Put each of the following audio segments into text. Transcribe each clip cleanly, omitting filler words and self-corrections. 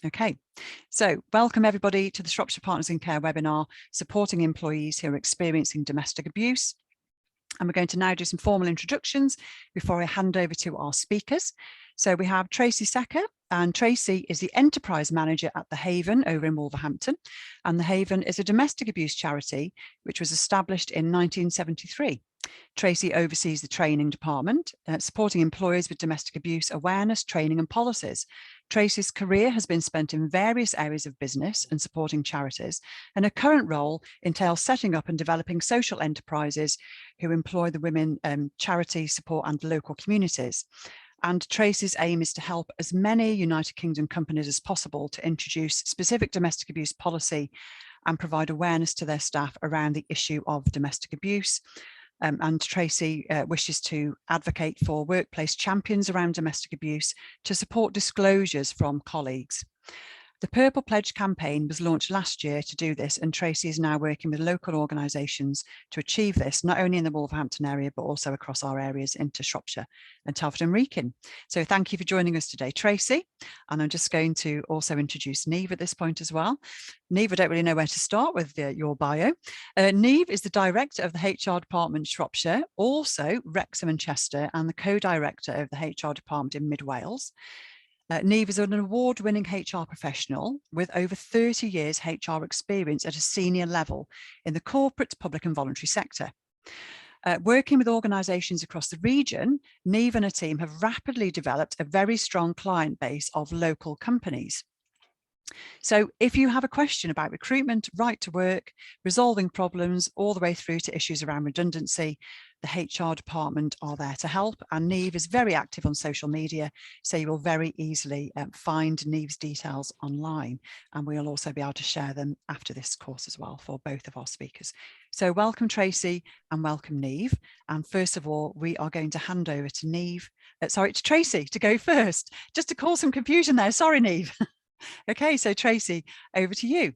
Okay, so welcome everybody to the Shropshire Partners in Care webinar, supporting employees who are experiencing domestic abuse. And we're going to now do some formal introductions before I hand over to our speakers. So we have Tracey Secker, and Tracey is the Enterprise Manager at The Haven over in Wolverhampton. And The Haven is a domestic abuse charity which was established in 1973. Tracey oversees the training department, supporting employers with domestic abuse awareness, training and policies. Tracey's career has been spent in various areas of business and supporting charities, and her current role entails setting up and developing social enterprises who employ the women, charity support and local communities. And Tracey's aim is to help as many United Kingdom companies as possible to introduce specific domestic abuse policy and provide awareness to their staff around the issue of domestic abuse. And Tracey wishes to advocate for workplace champions around domestic abuse to support disclosures from colleagues. The Purple Pledge campaign was launched last year to do this, and Tracey is now working with local organisations to achieve this, not only in the Wolverhampton area, but also across our areas into Shropshire and Telford and Wrekin. So thank you for joining us today, Tracey. And I'm just going to also introduce Niamh at this point as well. Niamh, I don't really know where to start with your bio. Niamh is the Director of the HR Department Shropshire, also Wrexham and Chester, and the Co-Director of the HR Department in Mid Wales. Niamh is an award-winning HR professional with over 30 years HR experience at a senior level in the corporate, public and voluntary sector. Working with organisations across the region, Niamh and her team have rapidly developed a very strong client base of local companies. So if you have a question about recruitment, right to work, resolving problems, all the way through to issues around redundancy, the HR department are there to help. And Niamh is very active on social media, so you will very easily find Niamh's details online. And we'll also be able to share them after this course as well for both of our speakers. So welcome Tracey and welcome Niamh. And first of all, we are going to hand over to Tracey to go first, just to cause some confusion there. Sorry, Niamh. Okay, so Tracey, over to you.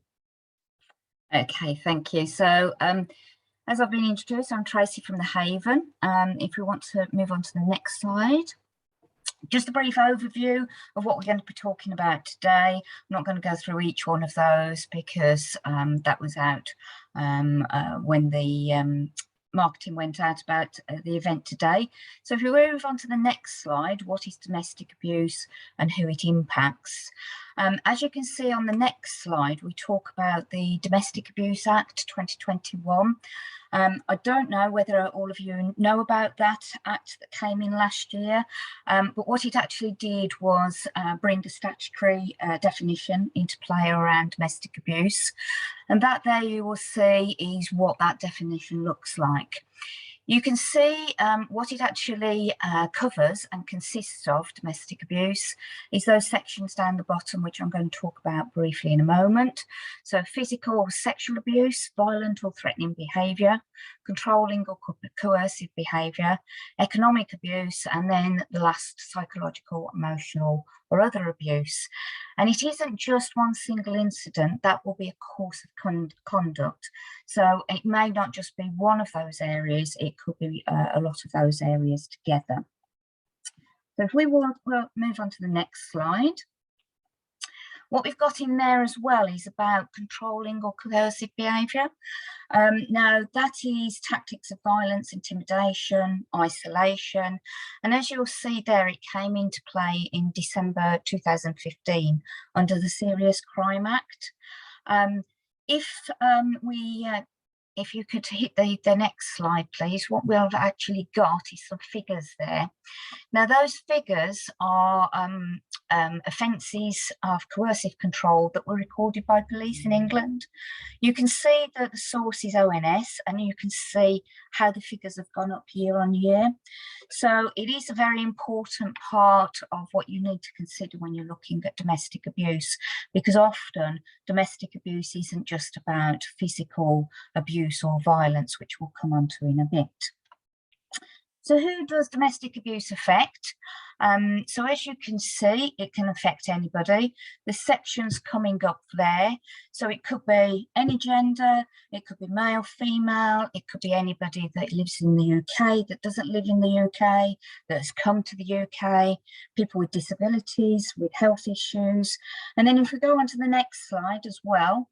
Okay, thank you. So as I've been introduced, I'm Tracey from The Haven. If we want to move on to the next slide, just a brief overview of what we're going to be talking about today. I'm not going to go through each one of those because that was out when the marketing went out about the event today. So if we move on to the next slide, what is domestic abuse and who it impacts? As you can see on the next slide, we talk about the Domestic Abuse Act 2021. I don't know whether all of you know about that act that came in last year, but what it actually did was bring the statutory definition into play around domestic abuse. And that there you will see is what that definition looks like. You can see what it actually covers and consists of. Domestic abuse is those sections down the bottom, which I'm going to talk about briefly in a moment. So physical or sexual abuse, violent or threatening behaviour, controlling or coercive behaviour, economic abuse, and then the last, psychological, emotional or other abuse. And it isn't just one single incident, that will be a course of conduct. So it may not just be one of those areas, it could be a lot of those areas together. So if we'll move on to the next slide. What we've got in there as well is about controlling or coercive behaviour. Now, that is tactics of violence, intimidation, isolation. And as you'll see there, it came into play in December 2015 under the Serious Crime Act. If you could hit the next slide, please, what we've actually got is some figures there. Now, those figures are offences of coercive control that were recorded by police in England. You can see that the source is ONS, and you can see how the figures have gone up year on year. So it is a very important part of what you need to consider when you're looking at domestic abuse, because often domestic abuse isn't just about physical abuse or violence, which we'll come on to in a bit. So who does domestic abuse affect? So as you can see, it can affect anybody. The sections coming up there. So it could be any gender, it could be male, female, it could be anybody that lives in the UK, that doesn't live in the UK, that has come to the UK, people with disabilities, with health issues. And then if we go on to the next slide as well,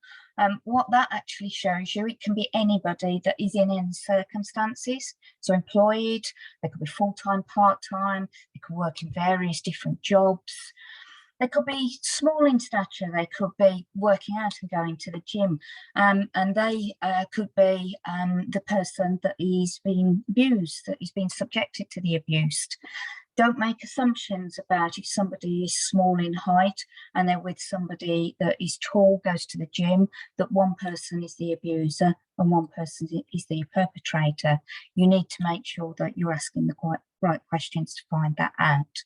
what that actually shows you, it can be anybody that is in any circumstances. So employed, they could be full-time, part-time, they could work in various different jobs. They could be small in stature, they could be working out and going to the gym, and they could be the person that is being abused, that is being subjected to the abuse. Don't make assumptions about if somebody is small in height and they're with somebody that is tall, goes to the gym, that one person is the abuser and one person is the perpetrator. You need to make sure that you're asking the right questions to find that out.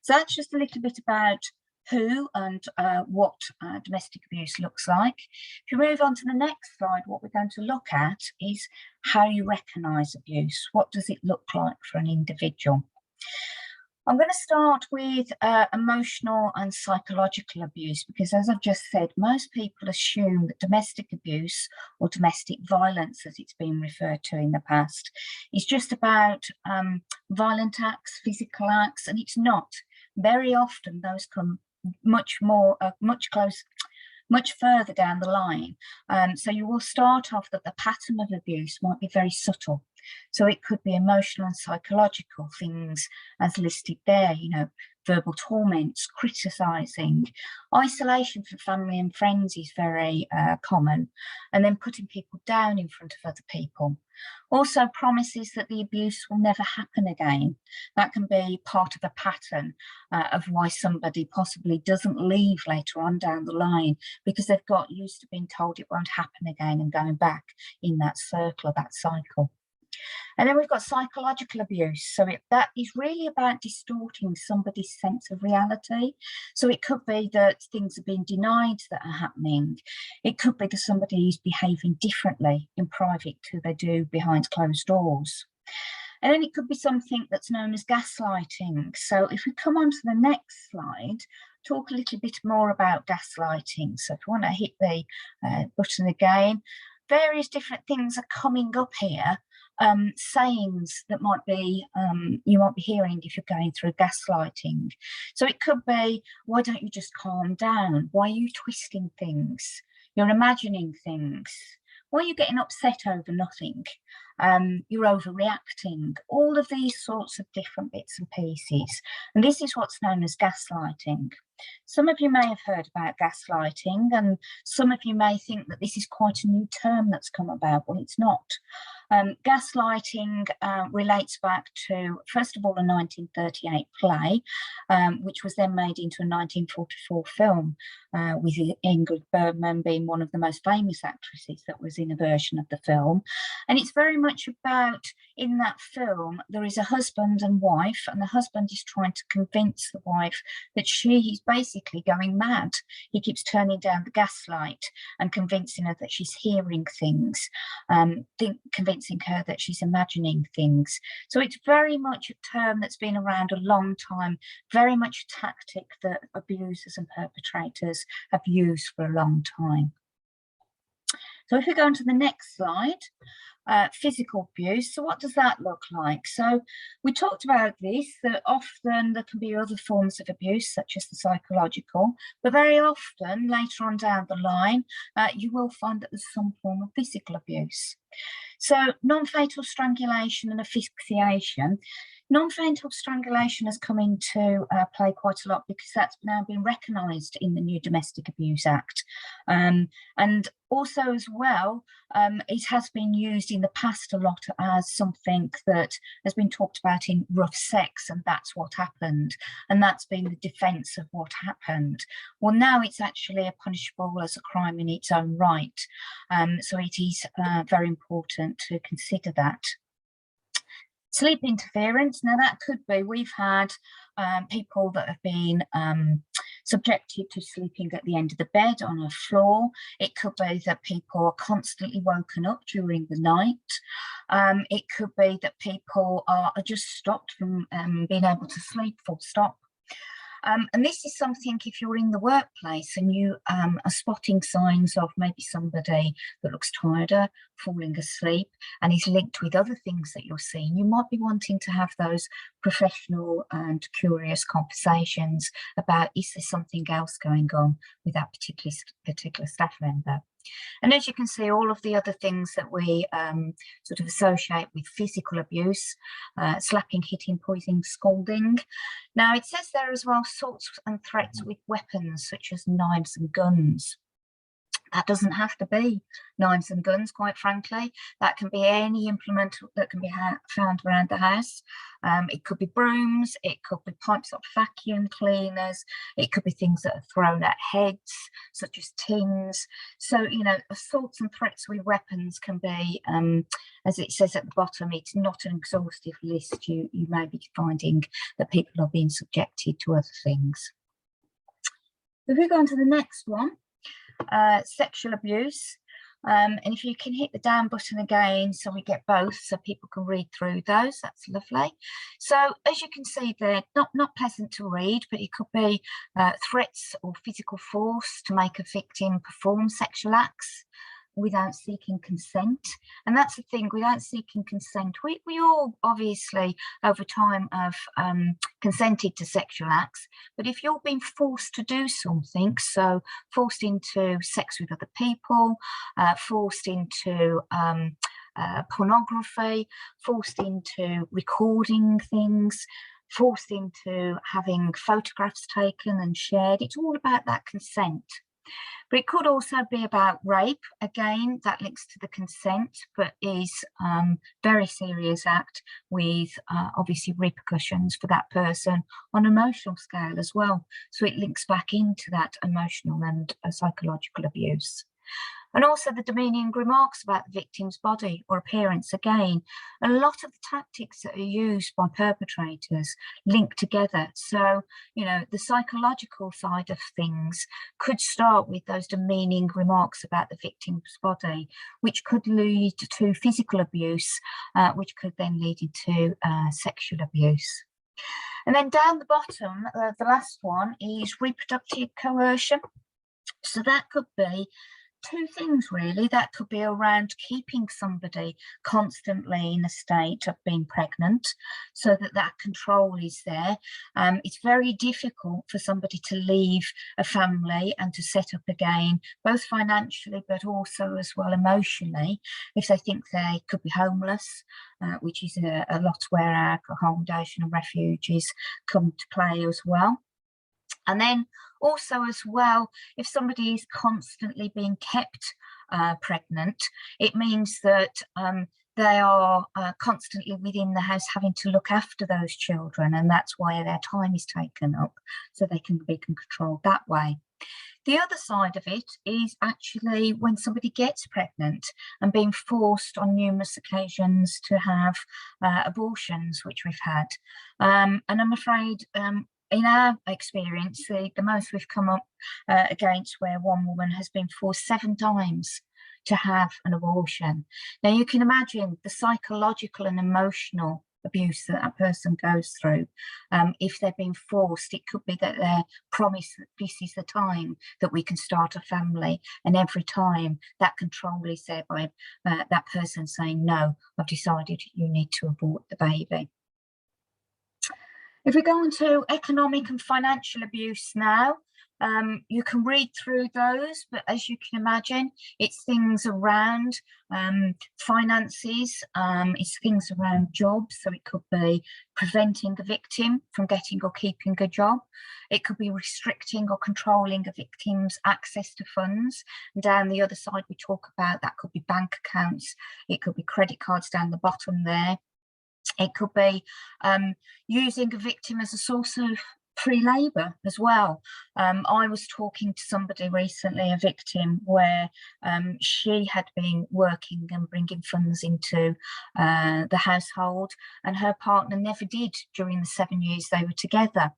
So that's just a little bit about who and what domestic abuse looks like. If you move on to the next slide, what we're going to look at is how you recognise abuse. What does it look like for an individual? I'm going to start with emotional and psychological abuse, because as I've just said, most people assume that domestic abuse or domestic violence, as it's been referred to in the past, is just about violent acts, physical acts, and it's not. Very often those come much further down the line. So you will start off that the pattern of abuse might be very subtle. So it could be emotional and psychological things as listed there, you know, verbal torments, criticising. Isolation from family and friends is very common, and then putting people down in front of other people. Also promises that the abuse will never happen again. That can be part of a pattern of why somebody possibly doesn't leave later on down the line, because they've got used to being told it won't happen again and going back in that circle or that cycle. And then we've got psychological abuse. So that is really about distorting somebody's sense of reality. So it could be that things are being denied that are happening. It could be that somebody is behaving differently in private to they do behind closed doors. And then it could be something that's known as gaslighting. So if we come on to the next slide, talk a little bit more about gaslighting. So if you want to hit the button again, various different things are coming up here. Sayings that might be you might be hearing if you're going through gaslighting. So it could be, why don't you just calm down? Why are you twisting things? You're imagining things. Why are you getting upset over nothing? You're overreacting. All of these sorts of different bits and pieces. And this is what's known as gaslighting. Some of you may have heard about gaslighting, and some of you may think that this is quite a new term that's come about. Well, it's not. Gaslighting relates back to, first of all, a 1938 play, which was then made into a 1944 film, with Ingrid Bergman being one of the most famous actresses that was in a version of the film. And it's very much about, in that film, there is a husband and wife, and the husband is trying to convince the wife that she is basically going mad. He keeps turning down the gaslight and convincing her that she's hearing things, convincing her that she's imagining things. So it's very much a term that's been around a long time, very much a tactic that abusers and perpetrators have used for a long time. So if we go on to the next slide, physical abuse. So what does that look like? So we talked about this, that often there can be other forms of abuse, such as the psychological, but very often later on down the line, you will find that there's some form of physical abuse. So non-fatal strangulation and asphyxiation. Non-fatal strangulation has come into play quite a lot, because that's now been recognised in the new Domestic Abuse Act. And also as well, it has been used in the past a lot as something that has been talked about in rough sex, and that's what happened. And that's been the defence of what happened. Well, now it's actually punishable as a crime in its own right. So it is very important to consider that. Sleep interference, now that could be, we've had people that have been subjected to sleeping at the end of the bed on a floor. It could be that people are constantly woken up during the night. It could be that people are just stopped from being able to sleep, full stop. And this is something, if you're in the workplace and you are spotting signs of maybe somebody that looks tireder, falling asleep, and is linked with other things that you're seeing, you might be wanting to have those professional and curious conversations about, is there something else going on with that particular staff member? And as you can see, all of the other things that we sort of associate with physical abuse, slapping, hitting, poisoning, scalding. Now, it says there as well, assaults and threats with weapons such as knives and guns. That doesn't have to be knives and guns, quite frankly. That can be any implement that can be found around the house. It could be brooms, it could be pipes of vacuum cleaners, it could be things that are thrown at heads, such as tins. So, you know, assaults and threats with weapons can be, as it says at the bottom, it's not an exhaustive list. You may be finding that people are being subjected to other things. If we go on to the next one, sexual abuse, and if you can hit the down button again so we get both so people can read through those, that's lovely. So as you can see, they're not pleasant to read, but it could be threats or physical force to make a victim perform sexual acts without seeking consent. And that's the thing, without seeking consent, we all obviously over time have consented to sexual acts, but if you're being forced to do something, so forced into sex with other people, forced into pornography, forced into recording things, forced into having photographs taken and shared, it's all about that consent. But it could also be about rape. Again, that links to the consent, but is very serious act with obviously repercussions for that person on an emotional scale as well. So it links back into that emotional and psychological abuse. And also the demeaning remarks about the victim's body or appearance. Again, a lot of the tactics that are used by perpetrators link together. So, you know, the psychological side of things could start with those demeaning remarks about the victim's body, which could lead to physical abuse, which could then lead into sexual abuse. And then down the bottom, the last one is reproductive coercion. So that could be two things really. That could be around keeping somebody constantly in a state of being pregnant so that that control is there. It's very difficult for somebody to leave a family and to set up again, both financially but also as well emotionally, if they think they could be homeless, which is a lot where our accommodation and refuges come to play as well. And then also as well, if somebody is constantly being kept pregnant, it means that they are constantly within the house having to look after those children, and that's why their time is taken up, so they can be controlled that way. The other side of it is actually when somebody gets pregnant and being forced on numerous occasions to have abortions, which we've had. And I'm afraid in our experience, the most we've come up against where one woman has been forced 7 times to have an abortion. Now you can imagine the psychological and emotional abuse that that person goes through. If they're being forced, it could be that they're promised that this is the time that we can start a family, and every time that control is there by that person saying, no, I've decided you need to abort the baby. If we go on to economic and financial abuse now, you can read through those, but as you can imagine, it's things around finances, it's things around jobs. So it could be preventing a victim from getting or keeping a job. It could be restricting or controlling a victim's access to funds. And down the other side, we talk about that could be bank accounts. It could be credit cards down the bottom there. It could be using a victim as a source of free labour as well. I was talking to somebody recently, a victim, where she had been working and bringing funds into the household, and her partner never did during the 7 years they were together.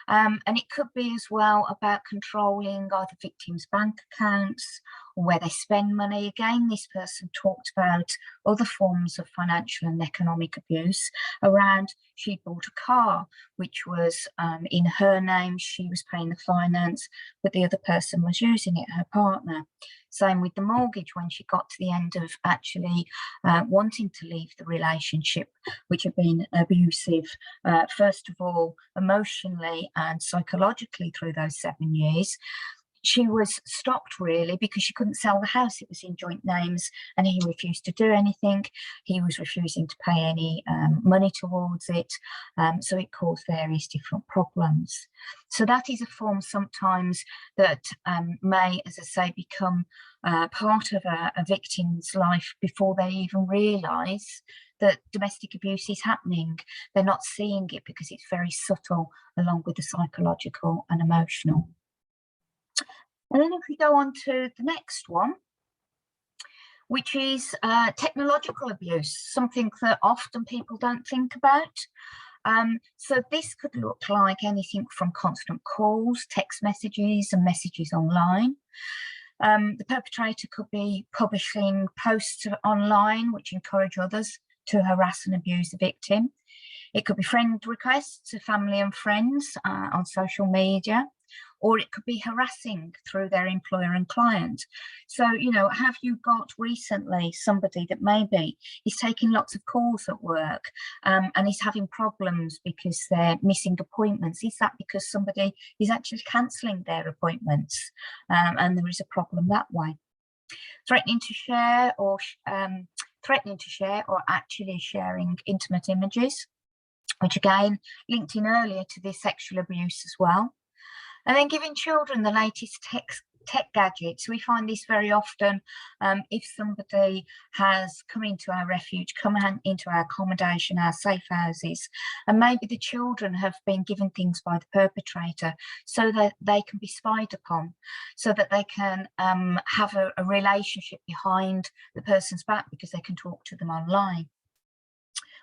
And it could be as well about controlling either victims' bank accounts or where they spend money. Again, this person talked about other forms of financial and economic abuse around she bought a car, which was in her name, she was paying the finance, but the other person was using it, her partner. Same with the mortgage, when she got to the end of actually wanting to leave the relationship, which had been abusive, first of all, emotionally and psychologically through those 7 years. She was stopped really because she couldn't sell the house. It was in joint names and he refused to do anything. He was refusing to pay any money towards it. So it caused various different problems. So that is a form sometimes that may, as I say, become part of a victim's life before they even realise that domestic abuse is happening. They're not seeing it because it's very subtle, along with the psychological and emotional. And then if we go on to the next one, which is technological abuse, something that often people don't think about. So this could look like anything from constant calls, text messages and messages online. The perpetrator could be publishing posts online which encourage others to harass and abuse the victim. It could be friend requests to family and friends on social media, or it could be harassing through their employer and client. So, you know, have you got recently somebody that maybe is taking lots of calls at work and is having problems because they're missing appointments? Is that because somebody is actually cancelling their appointments and there is a problem that way? Threatening to share or actually sharing intimate images, which again linked in earlier to this sexual abuse as well. And then giving children the latest tech gadgets. We find this very often if somebody has come into our refuge, come into our accommodation, our safe houses, and maybe the children have been given things by the perpetrator so that they can be spied upon, so that they can have a relationship behind the person's back because they can talk to them online.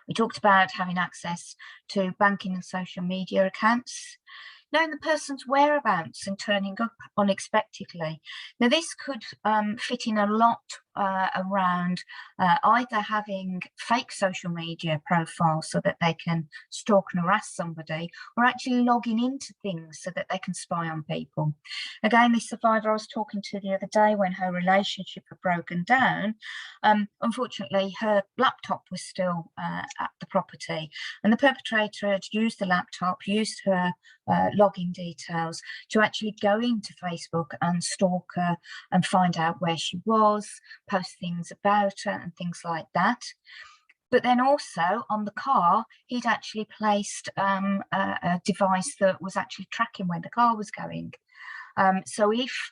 We talked about having access to banking and social media accounts, knowing the person's whereabouts and turning up unexpectedly. Now, this could fit in a lot around either having fake social media profiles so that they can stalk and harass somebody, or actually logging into things so that they can spy on people. Again, this survivor I was talking to the other day, when her relationship had broken down, unfortunately her laptop was still at the property, and the perpetrator had used the laptop, used her login details to actually go into Facebook and stalk her and find out where she was, post things about her and things like that. But then also on the car, he'd actually placed a device that was actually tracking where the car was going. So if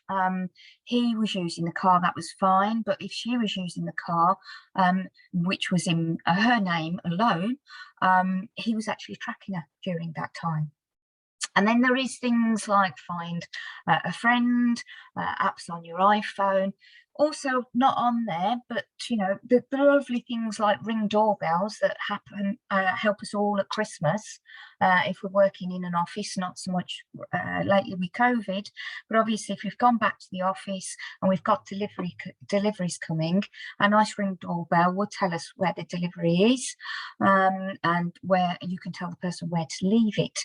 he was using the car, that was fine. But if she was using the car, which was in her name alone, he was actually tracking her during that time. And then there is things like find a friend, apps on your iPhone. Also not on there, but you know, the lovely things like Ring doorbells that happen help us all at Christmas if we're working in an office, not so much lately with COVID, but obviously if we've gone back to the office and we've got deliveries coming, a nice Ring doorbell will tell us where the delivery is and where you can tell the person where to leave it.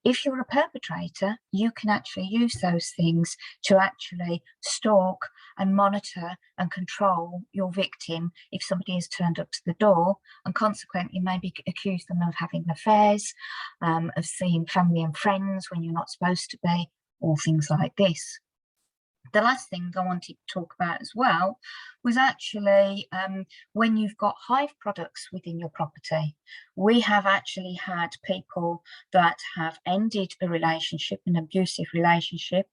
If you're a perpetrator, you can actually use those things to actually stalk and monitor and control your victim if somebody has turned up to the door, and consequently maybe accuse them of having affairs, of seeing family and friends when you're not supposed to be, or things like this. The last thing I wanted to talk about as well was actually when you've got hive products within your property. We have actually had people that have ended a relationship, an abusive relationship,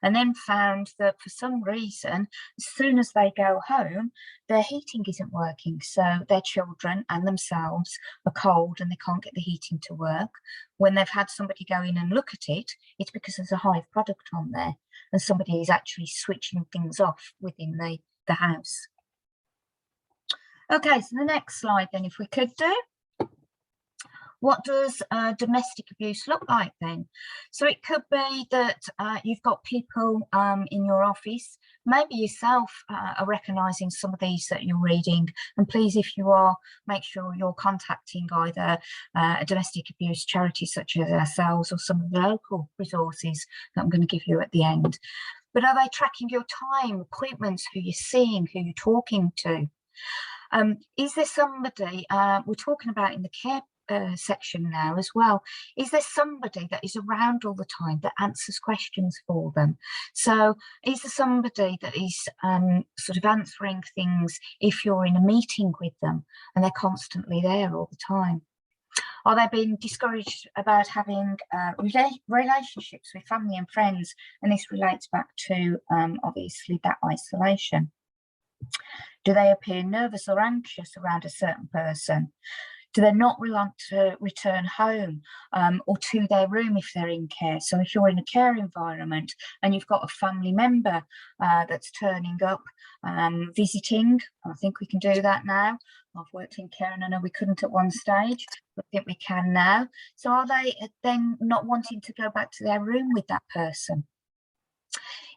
and then found that for some reason, as soon as they go home, their heating isn't working. So their children and themselves are cold and they can't get the heating to work. When they've had somebody go in and look at it, it's because there's a hive product on there and somebody is actually switching things off within the house. Okay, so the next slide then, if we could do. What does domestic abuse look like then? So it could be that you've got people in your office, maybe yourself are recognising some of these that you're reading, and please, if you are, make sure you're contacting either a domestic abuse charity such as ourselves or some of the local resources that I'm going to give you at the end. But are they tracking your time, appointments, who you're seeing, who you're talking to? Is there somebody, we're talking about in the care section now as well, is there somebody that is around all the time that answers questions for them? So is there somebody that is sort of answering things if you're in a meeting with them and they're constantly there all the time? Are they being discouraged about having relationships with family and friends? And this relates back to obviously that isolation. Do they appear nervous or anxious around a certain person? Do they not want to return home or to their room if they're in care? So if you're in a care environment and you've got a family member that's turning up, visiting, I think we can do that now. I've worked in care and I know we couldn't at one stage, but I think we can now. So are they then not wanting to go back to their room with that person?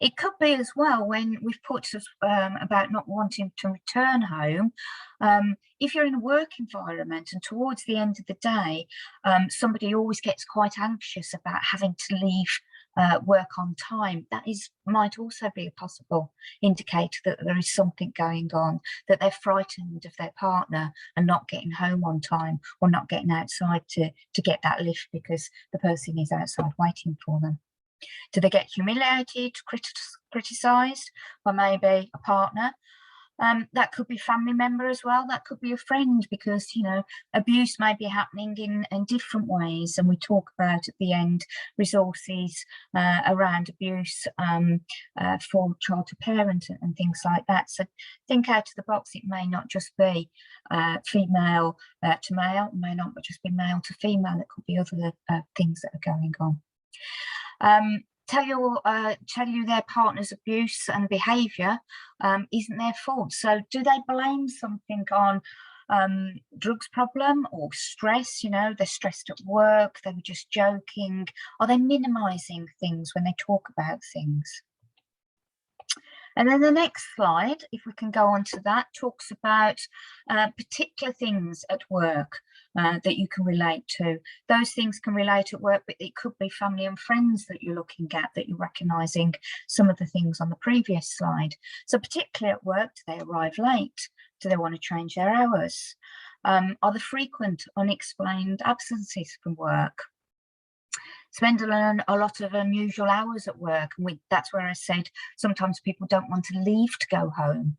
It could be as well when we've put about not wanting to return home. If you're in a work environment and towards the end of the day, somebody always gets quite anxious about having to leave work on time, that might also be a possible indicator that there is something going on, that they're frightened of their partner and not getting home on time or not getting outside to get that lift because the person is outside waiting for them. Do they get humiliated, criticised by maybe a partner? That could be a family member as well. That could be a friend, because, you know, abuse may be happening in different ways. And we talk about at the end resources around abuse for child to parent and things like that. So think out of the box. It may not just be female to male. It may not just be male to female. It could be other things that are going on. Tell you their partner's abuse and behaviour isn't their fault. So do they blame something on drugs problem or stress? You know, they're stressed at work, they were just joking. Are they minimising things when they talk about things? And then the next slide, if we can go on to that, talks about particular things at work that you can relate to. Those things can relate at work, but it could be family and friends that you're looking at, that you're recognising some of the things on the previous slide. So particularly at work, do they arrive late? Do they want to change their hours? Are there frequent unexplained absences from work? Spend a lot of unusual hours at work, and that's where I said sometimes people don't want to leave to go home.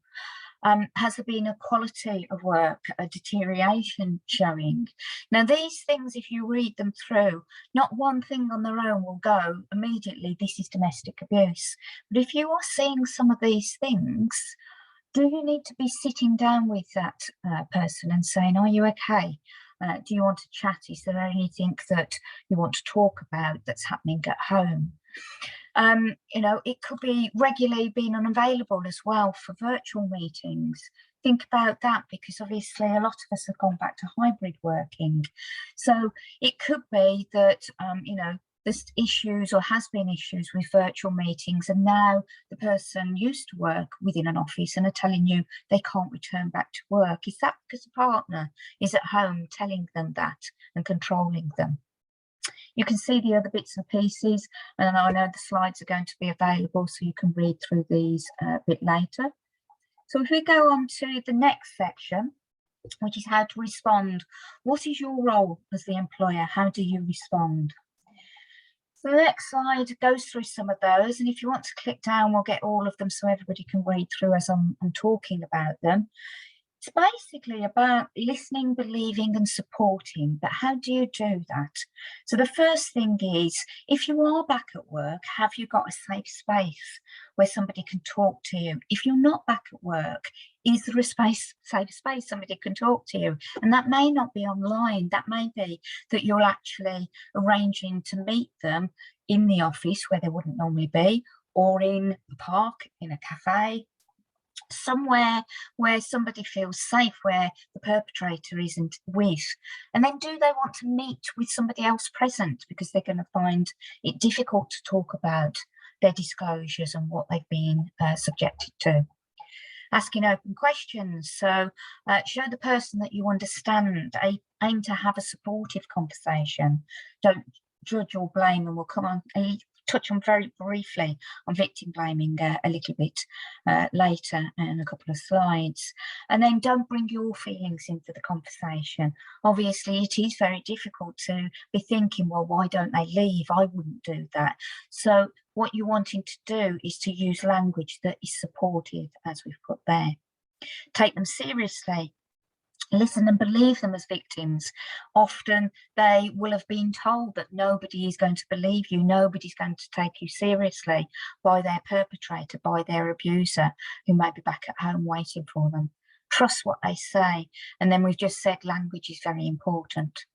Has there been a quality of work, a deterioration showing? Now, these things, if you read them through, not one thing on their own will go immediately, this is domestic abuse. But if you are seeing some of these things, do you need to be sitting down with that person and saying, are you okay? Do you want to chat? Is there anything that you want to talk about that's happening at home? You know, it could be regularly being unavailable as well for virtual meetings. Think about that, because obviously a lot of us have gone back to hybrid working. So it could be that, you know, there's issues or has been issues with virtual meetings, and now the person used to work within an office and are telling you they can't return back to work. Is that because the partner is at home telling them that and controlling them? You can see the other bits and pieces, and I know the slides are going to be available so you can read through these a bit later. So if we go on to the next section, which is how to respond. What is your role as the employer? How do you respond? So the next slide goes through some of those, and if you want to click down, we'll get all of them so everybody can read through as I'm talking about them. It's basically about listening, believing and supporting, but how do you do that? So the first thing is, if you are back at work, have you got a safe space where somebody can talk to you? If you're not back at work, is there a safe space somebody can talk to you? And that may not be online, that may be that you're actually arranging to meet them in the office where they wouldn't normally be, or in a park, in a cafe, somewhere where somebody feels safe, where the perpetrator isn't with. And then do they want to meet with somebody else present, because they're going to find it difficult to talk about their disclosures and what they've been subjected to. Asking open questions, so show the person that you understand, aim to have a supportive conversation, don't judge or blame, and we'll come on and touch on very briefly on victim blaming a little bit later in a couple of slides. And then don't bring your feelings into the conversation. Obviously, it is very difficult to be thinking, well, why don't they leave? I wouldn't do that. So what you're wanting to do is to use language that is supportive, as we've put there. Take them seriously. Listen and believe them as victims. Often they will have been told that nobody is going to believe you, nobody's going to take you seriously by their perpetrator, by their abuser, who may be back at home waiting for them. Trust what they say. And then we've just said language is very important.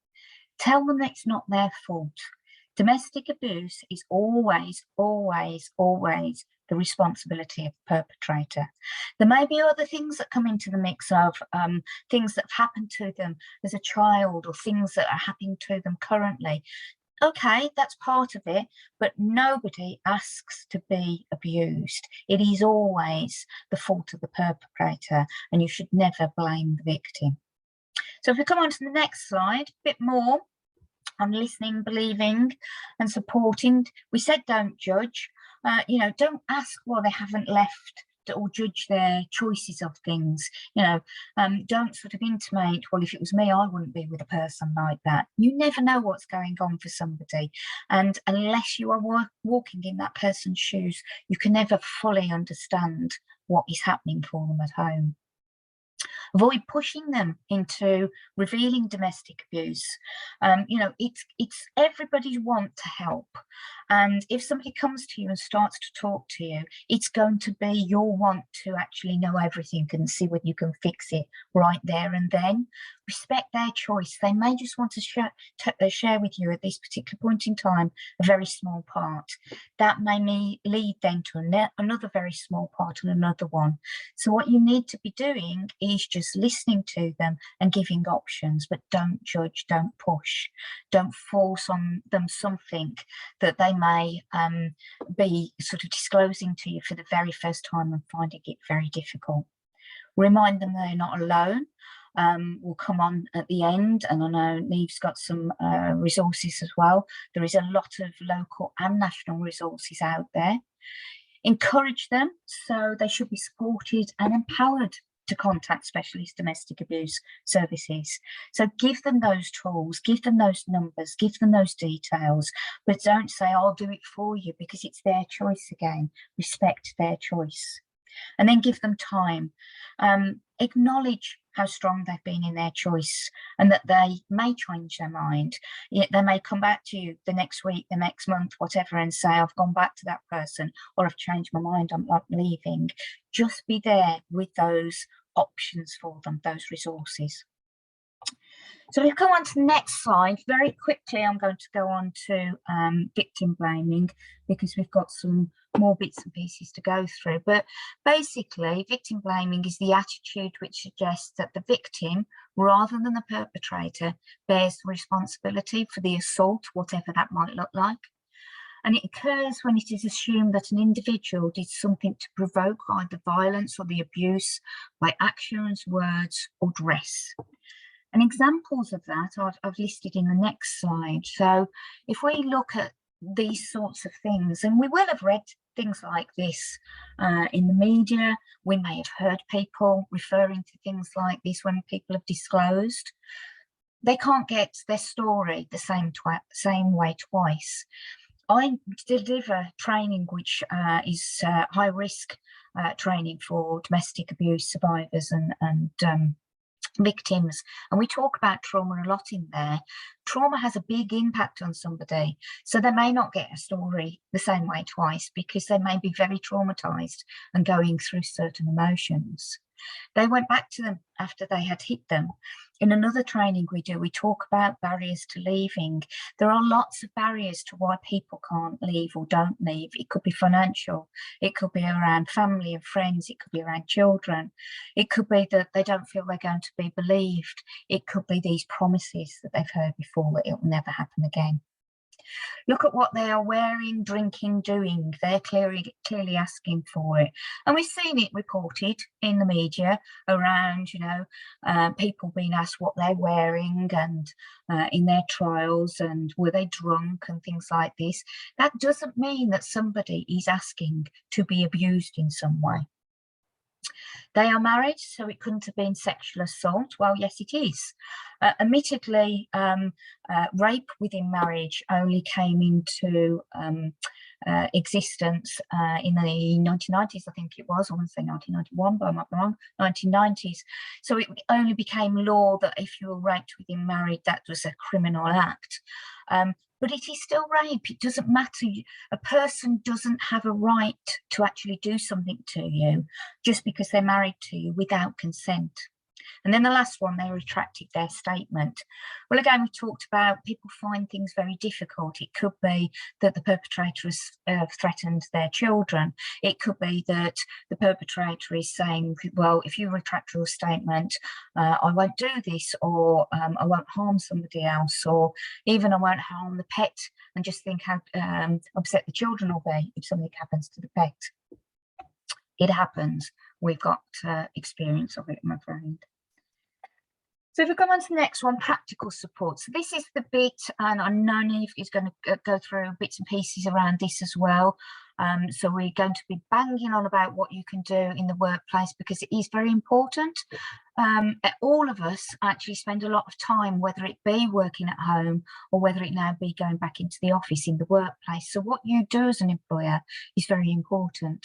Tell them that it's not their fault. Domestic abuse is always, always, always the responsibility of the perpetrator. There may be other things that come into the mix of things that have happened to them as a child, or things that are happening to them currently. Okay, that's part of it, but nobody asks to be abused. It is always the fault of the perpetrator, and you should never blame the victim. So if we come on to the next slide, a bit more on listening, believing and supporting. We said don't judge. Don't ask why they haven't left, or judge their choices of things. Don't sort of intimate, well, if it was me, I wouldn't be with a person like that. You never know what's going on for somebody, and unless you are walking in that person's shoes, you can never fully understand what is happening for them at home. Avoid pushing them into revealing domestic abuse. It's everybody's want to help. And if somebody comes to you and starts to talk to you, it's going to be your want to actually know everything and see whether you can fix it right there and then. Respect their choice. They may just want to share with you at this particular point in time a very small part. That may lead then to another very small part and another one. So what you need to be doing is just listening to them and giving options, but don't judge, don't push, don't force on them something that they may be sort of disclosing to you for the very first time and finding it very difficult. Remind them they're not alone. We'll come on at the end, and I know Niamh's got some resources as well. There is a lot of local and national resources out there. Encourage them, so they should be supported and empowered to contact specialist domestic abuse services. So give them those tools, give them those numbers, give them those details, but don't say, I'll do it for you, because it's their choice again. Respect their choice. And then give them time. Acknowledge how strong they've been in their choice, and that they may change their mind. They may come back to you the next week, the next month, whatever, and say, I've gone back to that person, or I've changed my mind, I'm not leaving. Just be there with those options for them, those resources. So we'll come on to the next slide. Very quickly, I'm going to go on to victim blaming, because we've got some more bits and pieces to go through. But basically, victim blaming is the attitude which suggests that the victim, rather than the perpetrator, bears the responsibility for the assault, whatever that might look like. And it occurs when it is assumed that an individual did something to provoke either violence or the abuse by actions, words, or dress. And examples of that I've listed in the next slide. So if we look at these sorts of things, and we will have read things like this in the media, we may have heard people referring to things like this when people have disclosed. They can't get their story the same way twice. I deliver training which is high risk training for domestic abuse survivors and victims, and we talk about trauma a lot in there. Trauma has a big impact on somebody, so they may not get a story the same way twice, because they may be very traumatized and going through certain emotions. They went back to them after they had hit them. In another training we do, we talk about barriers to leaving. There are lots of barriers to why people can't leave or don't leave. It could be financial, it could be around family and friends, it could be around children, it could be that they don't feel they're going to be believed, it could be these promises that they've heard before that it will never happen again. Look at what they are wearing, drinking, doing. They're clearly asking for it. And we've seen it reported in the media around, you know, people being asked what they're wearing and in their trials, and were they drunk and things like this. That doesn't mean that somebody is asking to be abused in some way. They are married, so it couldn't have been sexual assault. Well, yes, it is. Admittedly, rape within marriage only came into existence in the 1990s, I think it was. I want to say 1991, but I might be wrong, 1990s. So it only became law that if you were raped within marriage, that was a criminal act. But it is still rape. It doesn't matter. A person doesn't have a right to actually do something to you just because they're married to you without consent. And then the last one, they retracted their statement. Well, again, we talked about people find things very difficult. It could be that the perpetrator has threatened their children. It could be that the perpetrator is saying, well, if you retract your statement, I won't do this, or I won't harm somebody else, or even I won't harm the pet, and just think how upset the children will be if something happens to the pet. It happens. We've got experience of it, my friend. So if we go on to the next one, practical support. So this is the bit, and I know Niamh is going to go through bits and pieces around this as well. So we're going to be banging on about what you can do in the workplace, because it is very important. All of us actually spend a lot of time, whether it be working at home or whether it now be going back into the office, in the workplace. So what you do as an employer is very important.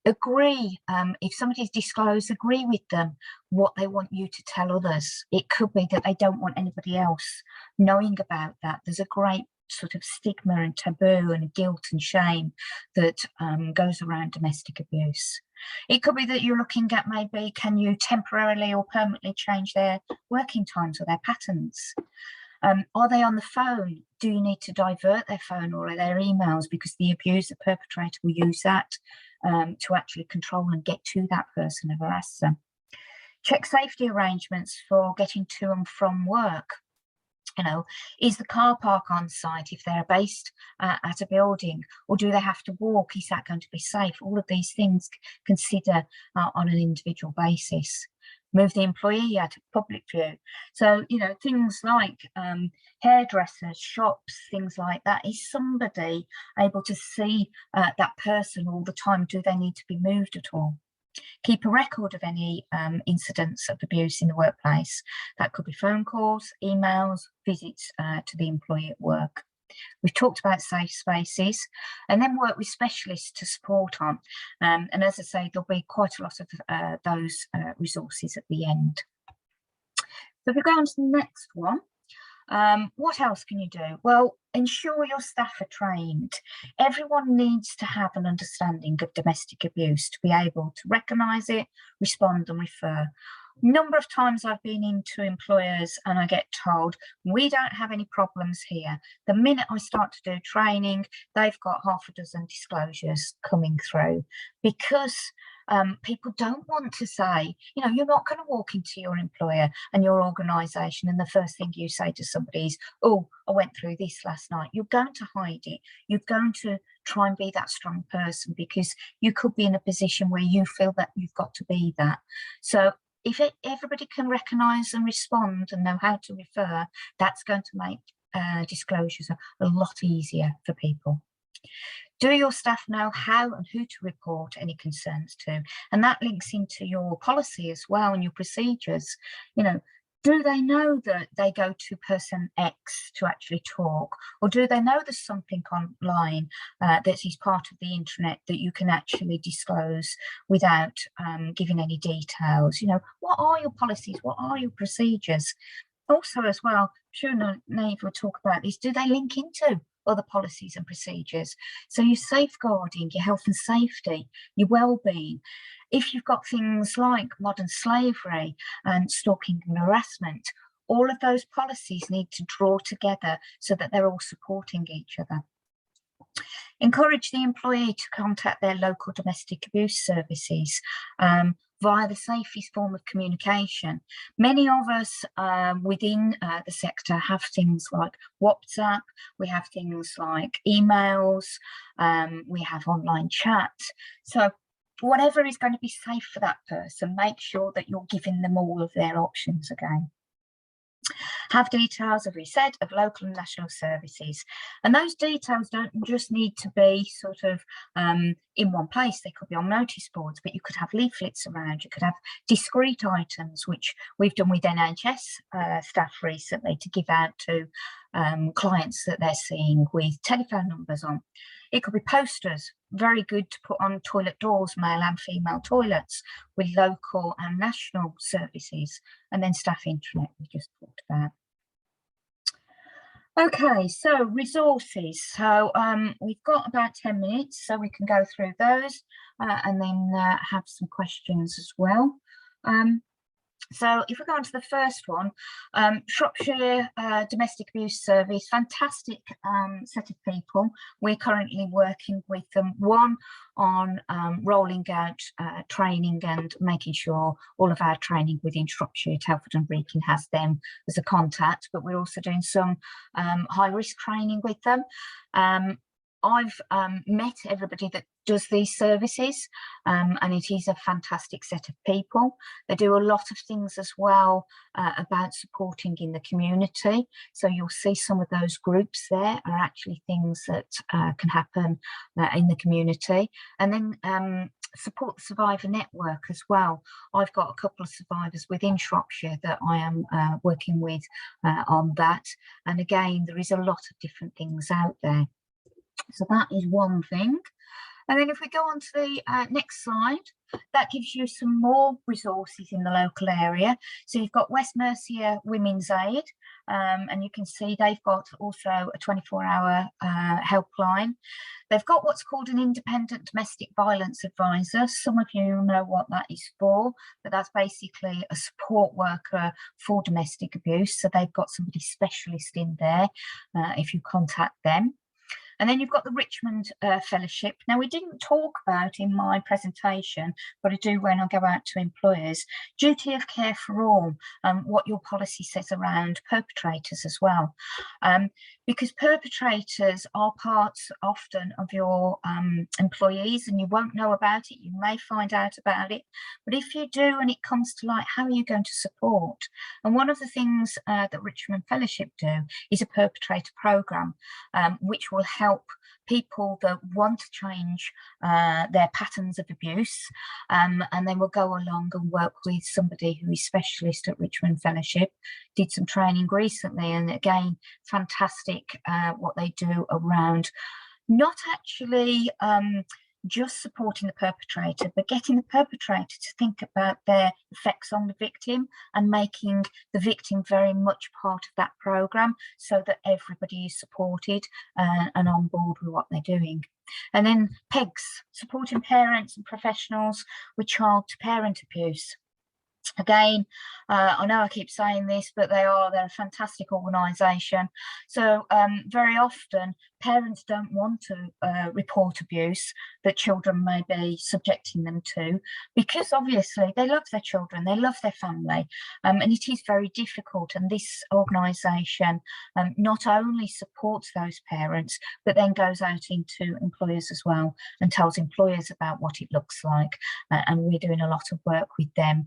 Agree, if somebody's disclosed, agree with them what they want you to tell others. It could be that they don't want anybody else knowing about that. There's a great sort of stigma and taboo and guilt and shame that goes around domestic abuse. It could be that you're looking at, maybe, can you temporarily or permanently change their working times or their patterns? Are they on the phone? Do you need to divert their phone or their emails, because the abuser perpetrator will use that to actually control and get to that person and harass them? Check safety arrangements for getting to and from work. You know, is the car park on site if they're based at a building, or do they have to walk? Is that going to be safe? All of these things consider on an individual basis. Move the employee out of public view. So, you know, things like hairdressers, shops, things like that. Is somebody able to see that person all the time? Do they need to be moved at all? Keep a record of any incidents of abuse in the workplace. That could be phone calls, emails, visits to the employee at work. We've talked about safe spaces, and then work with specialists to support on. And as I say, there'll be quite a lot of those resources at the end. So if we go on to the next one, what else can you do? Well, ensure your staff are trained. Everyone needs to have an understanding of domestic abuse to be able to recognise it, respond and refer. Number of times I've been into employers and I get told, we don't have any problems here. The minute I start to do training, they've got half a dozen disclosures coming through, because people don't want to say, you know, you're not going to walk into your employer and your organisation and the first thing you say to somebody is, oh, I went through this last night. You're going to hide it. You're going to try and be that strong person, because you could be in a position where you feel that you've got to be that. So if everybody can recognise and respond and know how to refer, that's going to make disclosures a lot easier for people. Do your staff know how and who to report any concerns to? And that links into your policy as well and your procedures. You know, do they know that they go to person X to actually talk? Or do they know there's something online that is part of the intranet that you can actually disclose without giving any details? You know, what are your policies? What are your procedures? Also as well, sure, Niamh will talk about this, do they link into other policies and procedures. So you're safeguarding your health and safety, your well-being. If you've got things like modern slavery and stalking and harassment, all of those policies need to draw together so that they're all supporting each other. Encourage the employee to contact their local domestic abuse services via the safest form of communication. Many of us within the sector have things like WhatsApp, we have things like emails, we have online chat. So whatever is going to be safe for that person, make sure that you're giving them all of their options again. Have details, as we said, of local and national services. And those details don't just need to be sort of in one place. They could be on notice boards, but you could have leaflets around. You could have discrete items, which we've done with NHS staff recently to give out to clients that they're seeing with telephone numbers on. It could be posters, very good to put on toilet doors, male and female toilets, with local and national services, and then staff intranet we just talked about. Okay, so resources. So we've got about 10 minutes, so we can go through those and then have some questions as well. So if we go on to the first one, Shropshire Domestic Abuse Service, fantastic set of people. We're currently working with them, one on rolling out training and making sure all of our training within Shropshire, Telford and Wrekin has them as a contact, but we're also doing some high risk training with them. I've met everybody that does these services and it is a fantastic set of people. They do a lot of things as well about supporting in the community. So you'll see some of those groups there are actually things that can happen in the community. And then support the survivor network as well. I've got a couple of survivors within Shropshire that I am working with on that. And again, there is a lot of different things out there. So that is one thing. And then if we go on to the next slide, that gives you some more resources in the local area. So you've got West Mercia Women's Aid, and you can see they've got also a 24-hour helpline. They've got what's called an independent domestic violence advisor. Some of you know what that is for, but that's basically a support worker for domestic abuse. So they've got somebody specialist in there if you contact them. And then you've got the Richmond Fellowship. Now, we didn't talk about in my presentation, but I do when I go out to employers, duty of care for all, what your policy says around perpetrators as well. Because perpetrators are parts often of your employees and you won't know about it, you may find out about it, but if you do and it comes to light, how are you going to support? And one of the things that Richmond Fellowship do is a perpetrator programme, which will help people that want to change their patterns of abuse, and they will go along and work with somebody who is specialist at Richmond Fellowship. Did some training recently, and again, fantastic what they do around not actually just supporting the perpetrator, but getting the perpetrator to think about their effects on the victim and making the victim very much part of that programme so that everybody is supported and on board with what they're doing. And then PEGS, supporting parents and professionals with child-to-parent abuse. Again, I know I keep saying this, but they're a fantastic organisation. So very often parents don't want to report abuse that children may be subjecting them to, because obviously they love their children, they love their family, and it is very difficult. And this organisation not only supports those parents, but then goes out into employers as well and tells employers about what it looks like. And we're doing a lot of work with them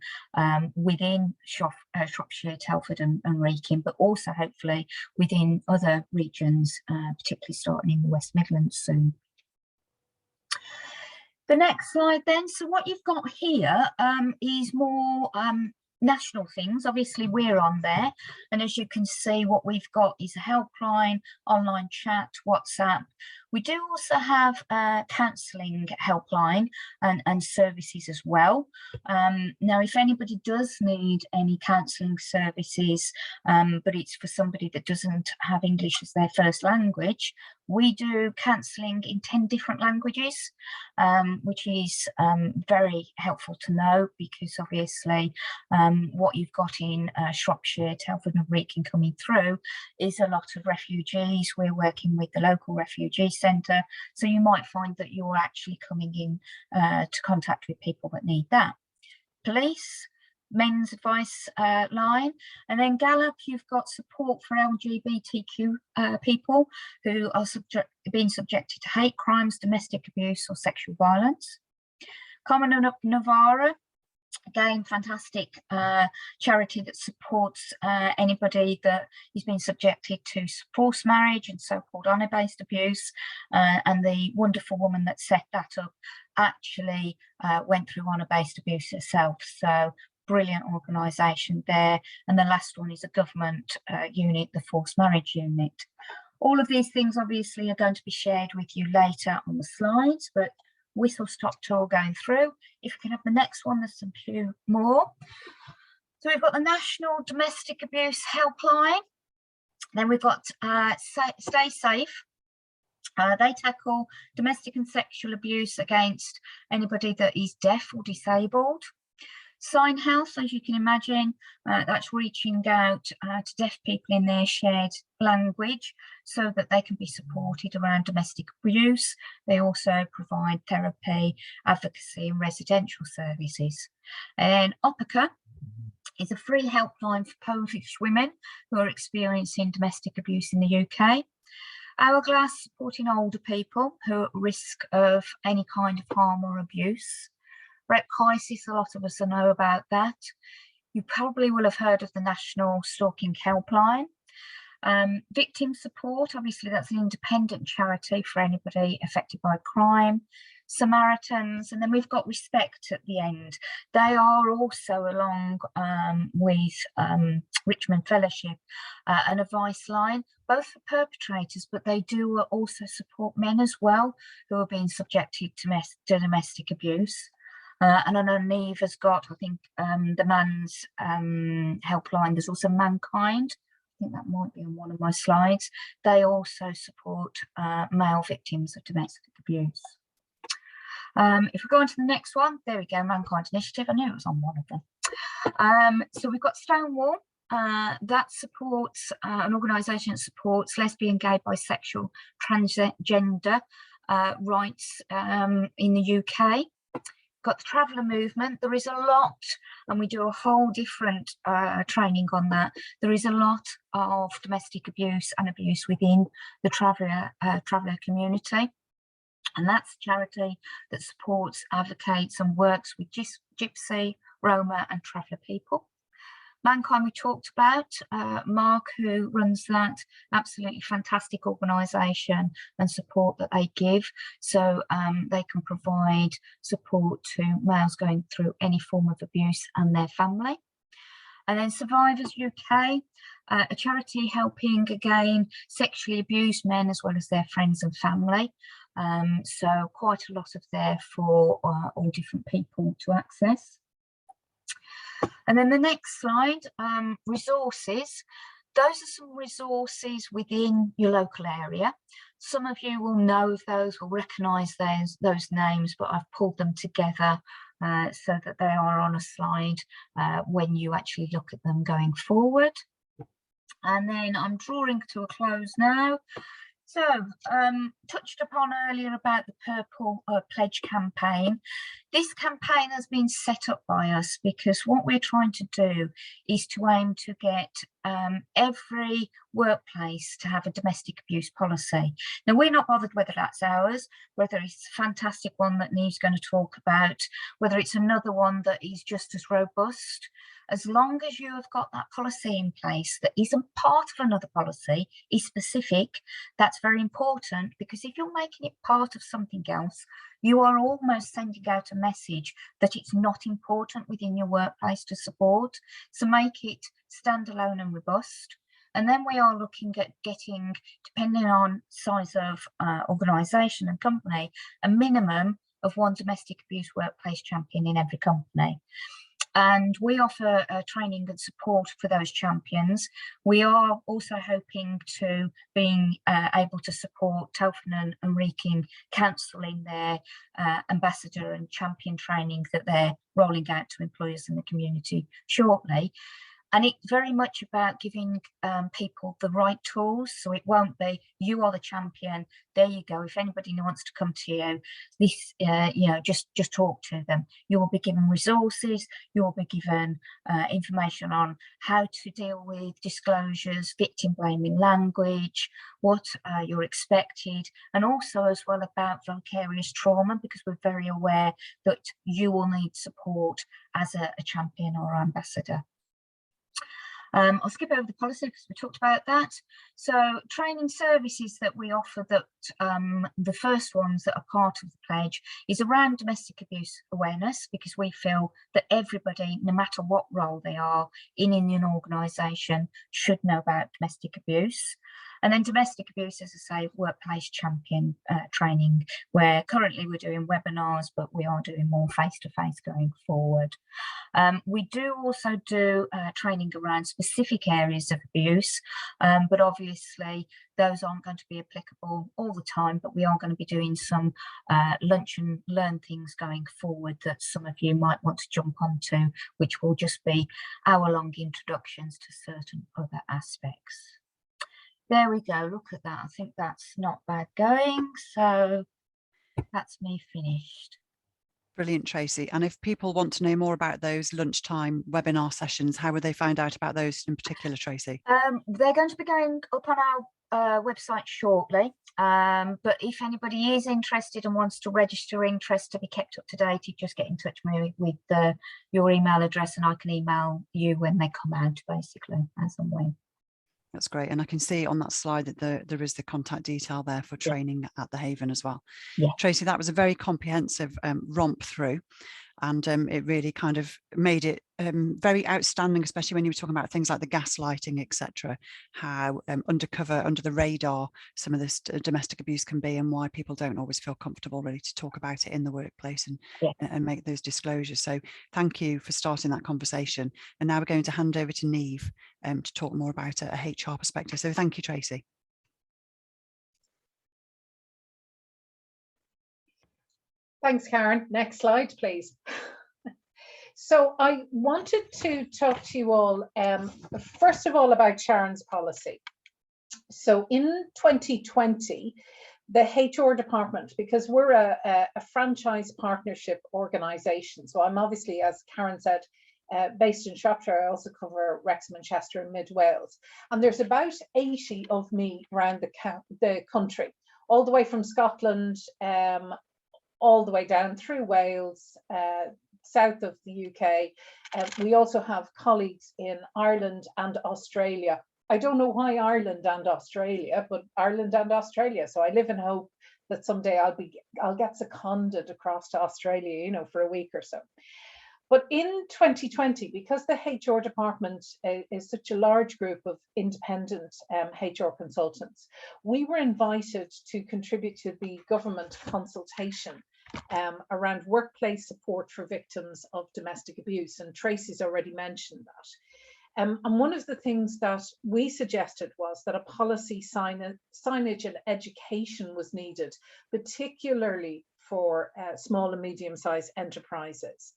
within Shropshire, Telford and Wrekin, but also hopefully within other regions, particularly starting in the West Midlands soon. The next slide then, so what you've got here is more national things. Obviously we're on there, and as you can see what we've got is a helpline, online chat, WhatsApp. We do also have a counselling helpline and services as well. Now, if anybody does need any counselling services, but it's for somebody that doesn't have English as their first language, we do counselling in 10 different languages, which is very helpful to know, because obviously what you've got in Shropshire, Telford and Wrekin coming through is a lot of refugees. We're working with the local refugee centre, so you might find that you're actually coming in to contact with people that need that. Police, men's advice line, and then Gallup, you've got support for LGBTQ people who are being subjected to hate crimes, domestic abuse or sexual violence. Common Novara, again, fantastic charity that supports anybody that is being subjected to forced marriage and so-called honour-based abuse, and the wonderful woman that set that up actually went through honour-based abuse herself, so brilliant organisation there. And the last one is a government unit, the forced marriage unit. All of these things obviously are going to be shared with you later on the slides, but whistle-stop tour going through. If you can have the next one, there's some few more. So we've got the National Domestic Abuse Helpline. Then we've got Stay Safe. They tackle domestic and sexual abuse against anybody that is deaf or disabled. Sign House, as you can imagine, that's reaching out to deaf people in their shared language so that they can be supported around domestic abuse. They also provide therapy, advocacy and residential services. And Opaca is a free helpline for Polish women who are experiencing domestic abuse in the UK. Hourglass, supporting older people who are at risk of any kind of harm or abuse. Rep Crisis, a lot of us know about that. You probably will have heard of the National Stalking Helpline. Victim Support, obviously that's an independent charity for anybody affected by crime. Samaritans, and then we've got Respect at the end. They are also along with Richmond Fellowship, an advice line, both for perpetrators, but they do also support men as well who are being subjected to domestic abuse. And I know Niamh has got, I think, the man's helpline. There's also Mankind. I think that might be on one of my slides. They also support male victims of domestic abuse. If we go on to the next one, there we go, Mankind Initiative. I knew it was on one of them. So we've got Stonewall. That supports an organisation that supports lesbian, gay, bisexual, transgender rights in the UK. Got the Traveller Movement. There is a lot, and we do a whole different training on that. There is a lot of domestic abuse and abuse within the traveller community, and that's a charity that supports, advocates and works with Gypsy, Roma and traveller people. Mankind we talked about, Mark, who runs that, absolutely fantastic organisation and support that they give, so they can provide support to males going through any form of abuse and their family. And then Survivors UK, a charity helping again sexually abused men as well as their friends and family, so quite a lot of there for all different people to access. And then the next slide, resources. Those are some resources within your local area. Some of you will know of those, will recognise those names, but I've pulled them together so that they are on a slide when you actually look at them going forward. And then I'm drawing to a close now. So, touched upon earlier about the Purple Pledge campaign. This campaign has been set up by us because what we're trying to do is to aim to get every workplace to have a domestic abuse policy. Now, we're not bothered whether that's ours, whether it's a fantastic one that Niamh's going to talk about, whether it's another one that is just as robust. As long as you have got that policy in place that isn't part of another policy, is specific, that's very important, because if you're making it part of something else, you are almost sending out a message that it's not important within your workplace to support. So make it standalone and robust. And then we are looking at getting, depending on size of organisation and company, a minimum of one domestic abuse workplace champion in every company. And we offer training and support for those champions. We are also hoping to being able to support Telford and Wrekin Council in their ambassador and champion training that they're rolling out to employers in the community shortly. And it's very much about giving people the right tools. So it won't be, you are the champion, there you go. If anybody wants to come to you, this, you know, just talk to them. You will be given resources, you will be given information on how to deal with disclosures, victim blaming language, what you're expected, and also as well about vicarious trauma, because we're very aware that you will need support as a champion or ambassador. I'll skip over the policy because we talked about that. So training services that we offer, that the first ones that are part of the pledge is around domestic abuse awareness, because we feel that everybody, no matter what role they are in an organisation, should know about domestic abuse. And then domestic abuse, as I say, workplace champion training, where currently we're doing webinars, but we are doing more face-to-face going forward. We do also do training around specific areas of abuse, but obviously those aren't going to be applicable all the time, but we are going to be doing some lunch and learn things going forward that some of you might want to jump onto, which will just be hour-long introductions to certain other aspects. There we go, look at that. I think that's not bad going. So that's me finished. Brilliant, Tracey. And if people want to know more about those lunchtime webinar sessions, how would they find out about those in particular, Tracey? They're going to be going up on our website shortly. But if anybody is interested and wants to register interest to be kept up to date, you just get in touch with your email address, and I can email you when they come out, basically, as and when. That's great. And I can see on that slide that there is the contact detail there for training at the Haven as well. Yeah. Tracey, that was a very comprehensive romp through, and it really kind of made it very outstanding, especially when you were talking about things like the gaslighting, etc., how undercover, under the radar, some of this domestic abuse can be, and why people don't always feel comfortable really to talk about it in the workplace and make those disclosures. So thank you for starting that conversation. And now we're going to hand over to Niamh to talk more about a HR perspective. So thank you, Tracey. Thanks, Karen. Next slide, please. So I wanted to talk to you all, first of all, about Sharon's policy. So in 2020, the HR department, because we're a franchise partnership organisation, so I'm obviously, as Karen said, based in Shropshire. I also cover Wrexham and Chester and Mid Wales. And there's about 80 of me around the country, all the way from Scotland, all the way down through Wales, south of the UK. We also have colleagues in Ireland and Australia. I don't know why Ireland and Australia, but Ireland and Australia. So I live in hope that someday I'll get seconded across to Australia, you know, for a week or so. But in 2020, because the HR department is such a large group of independent HR consultants, we were invited to contribute to the government consultation around workplace support for victims of domestic abuse. And Tracey's already mentioned that. And one of the things that we suggested was that a policy signage and education was needed, particularly for small and medium-sized enterprises,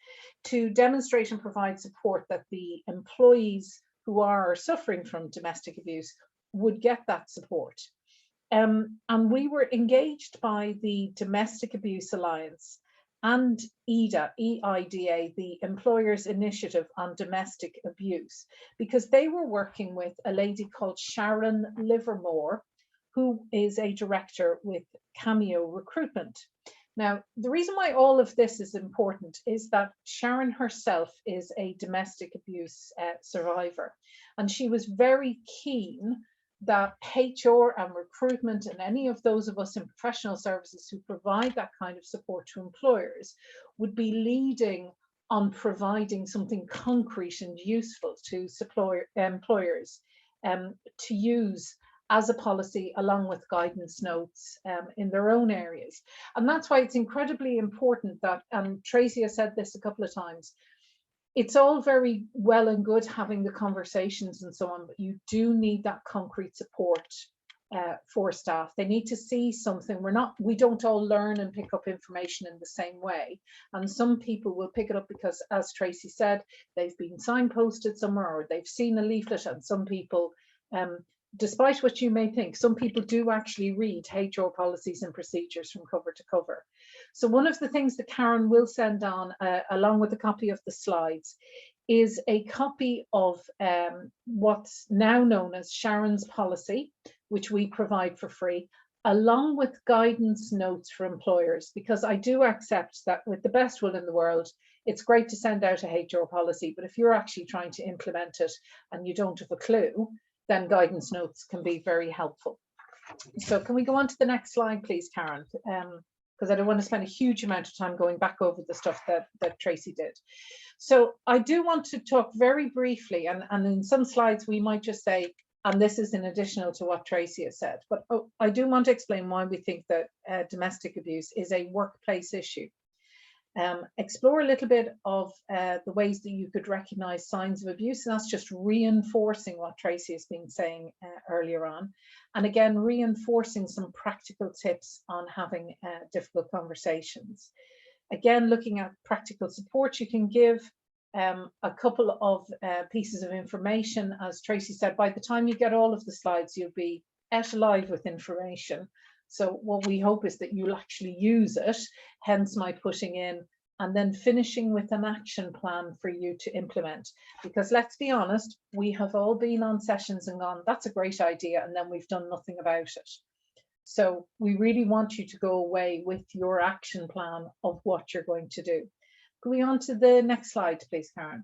to demonstrate and provide support that the employees who are suffering from domestic abuse would get that support. And we were engaged by the Domestic Abuse Alliance and EIDA, the Employers Initiative on Domestic Abuse, because they were working with a lady called Sharon Livermore, who is a director with Cameo Recruitment. Now, the reason why all of this is important is that Sharon herself is a domestic abuse survivor, and she was very keen that HR and recruitment and any of those of us in professional services who provide that kind of support to employers would be leading on providing something concrete and useful to employers to use as a policy along with guidance notes in their own areas. And that's why it's incredibly important that, and Tracey has said this a couple of times, it's all very well and good having the conversations and so on, but you do need that concrete support for staff. They need to see something. We don't all learn and pick up information in the same way. And some people will pick it up because, as Tracey said, they've been signposted somewhere or they've seen a leaflet. And some people, despite what you may think, some people do actually read HR policies and procedures from cover to cover. So one of the things that Karen will send on, along with a copy of the slides, is a copy of what's now known as Sharon's policy, which we provide for free, along with guidance notes for employers, because I do accept that with the best will in the world, it's great to send out a HR policy, but if you're actually trying to implement it and you don't have a clue, then guidance notes can be very helpful. So can we go on to the next slide, please, Karen? Because I don't want to spend a huge amount of time going back over the stuff that Tracey did. So I do want to talk very briefly, and in some slides we might just say, and this is in additional to what Tracey has said, but I do want to explain why we think that domestic abuse is a workplace issue. Explore a little bit of the ways that you could recognize signs of abuse, and that's just reinforcing what Tracey has been saying earlier on, and again reinforcing some practical tips on having difficult conversations. Again, looking at practical support you can give, a couple of pieces of information. As Tracey said, by the time you get all of the slides, you'll be ate alive with information. So what we hope is that you'll actually use it, hence my putting in, and then finishing with an action plan for you to implement. Because let's be honest, we have all been on sessions and gone, that's a great idea, and then we've done nothing about it. So we really want you to go away with your action plan of what you're going to do. Going on to the next slide, please, Karen.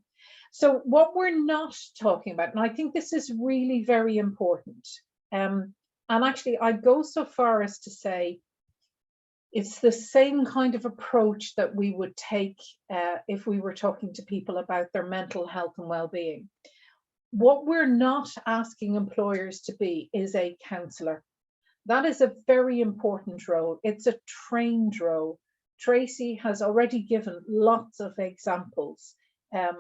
So what we're not talking about, and I think this is really very important, and actually I'd go so far as to say it's the same kind of approach that we would take if we were talking to people about their mental health and well-being. What we're not asking employers to be is a counsellor. That is a very important role. It's a trained role. Tracey has already given lots of examples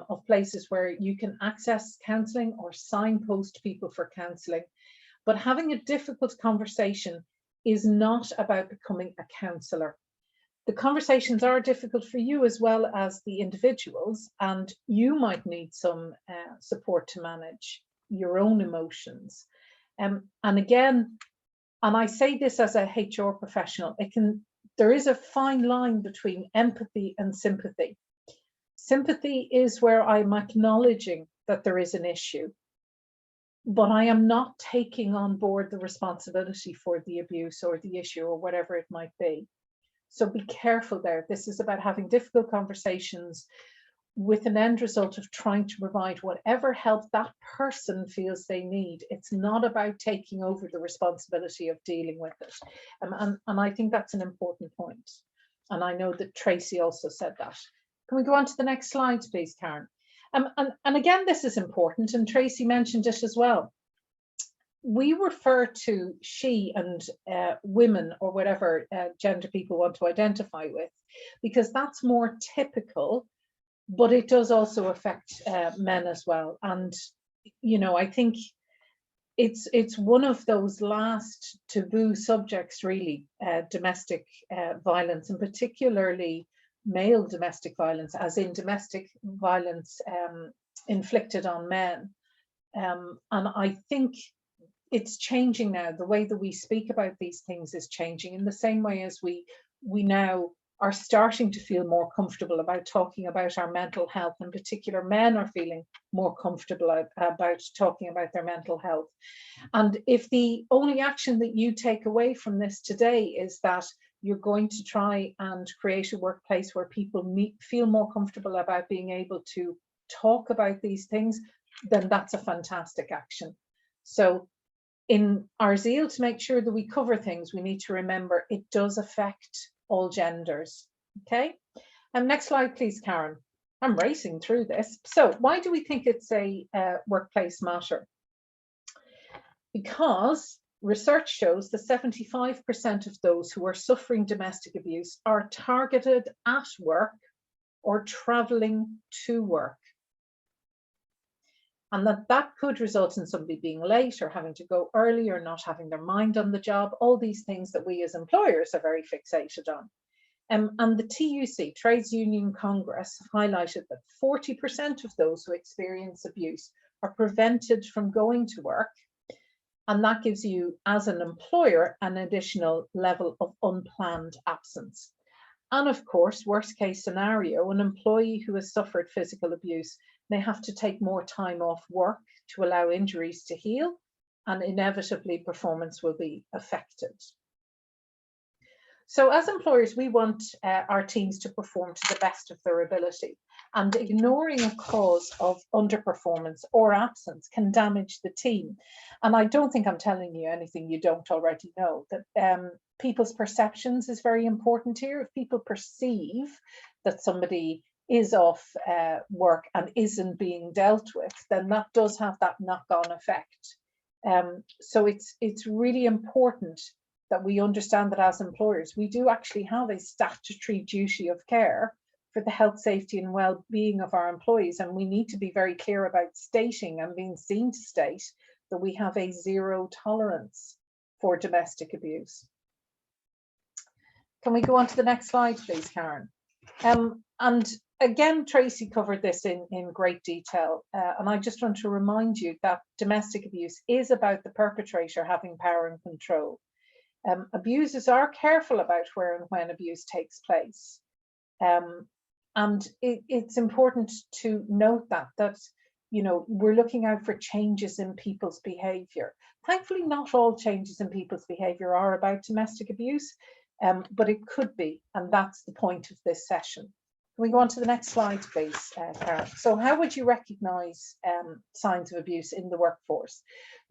of places where you can access counselling or signpost people for counselling. But having a difficult conversation is not about becoming a counsellor. The conversations are difficult for you as well as the individuals, and you might need some support to manage your own emotions. And again, and I say this as a HR professional, there is a fine line between empathy and sympathy. Sympathy is where I'm acknowledging that there is an issue, but I am not taking on board the responsibility for the abuse or the issue or whatever it might be. So be careful there. This is about having difficult conversations with an end result of trying to provide whatever help that person feels they need. It's not about taking over the responsibility of dealing with it. And I think that's an important point. And I know that Tracey also said that. Can we go on to the next slides, please, Karen? And again, this is important, and Tracey mentioned it as well. We refer to she and women, or whatever gender people want to identify with, because that's more typical, but it does also affect men as well. And, you know, I think it's one of those last taboo subjects, really, domestic violence, and particularly male domestic violence, as in domestic violence inflicted on men. And I think it's changing now. The way that we speak about these things is changing in the same way as we now are starting to feel more comfortable about talking about our mental health. In particular, men are feeling more comfortable about talking about their mental health. And if the only action that you take away from this today is that you're going to try and create a workplace where people feel more comfortable about being able to talk about these things, then that's a fantastic action. So in our zeal to make sure that we cover things, we need to remember it does affect all genders. Okay, and next slide, please, Karen. I'm racing through this. So why do we think it's a workplace matter? because research shows that 75% of those who are suffering domestic abuse are targeted at work or traveling to work. And that could result in somebody being late or having to go early or not having their mind on the job, all these things that we as employers are very fixated on. And the TUC, Trades Union Congress, highlighted that 40% of those who experience abuse are prevented from going to work. And that gives you, as an employer, an additional level of unplanned absence. And of course, worst case scenario, an employee who has suffered physical abuse may have to take more time off work to allow injuries to heal, and inevitably performance will be affected. So as employers, we want our teams to perform to the best of their ability, and ignoring a cause of underperformance or absence can damage the team. And I don't think I'm telling you anything you don't already know, that people's perceptions is very important here. If people perceive that somebody is off work and isn't being dealt with, then that does have that knock-on effect. So it's really important that we understand that as employers, we do actually have a statutory duty of care for the health, safety and well-being of our employees. And we need to be very clear about stating and being seen to state that we have a zero tolerance for domestic abuse. Can we go on to the next slide, please, Karen? And again, Tracey covered this in great detail. And I just want to remind you that domestic abuse is about the perpetrator having power and control. Abusers are careful about where and when abuse takes place. And it's important to note that, you know, we're looking out for changes in people's behaviour. Thankfully, not all changes in people's behaviour are about domestic abuse, but it could be, and that's the point of this session. Can we go on to the next slide, please, Karen? So how would you recognise signs of abuse in the workforce?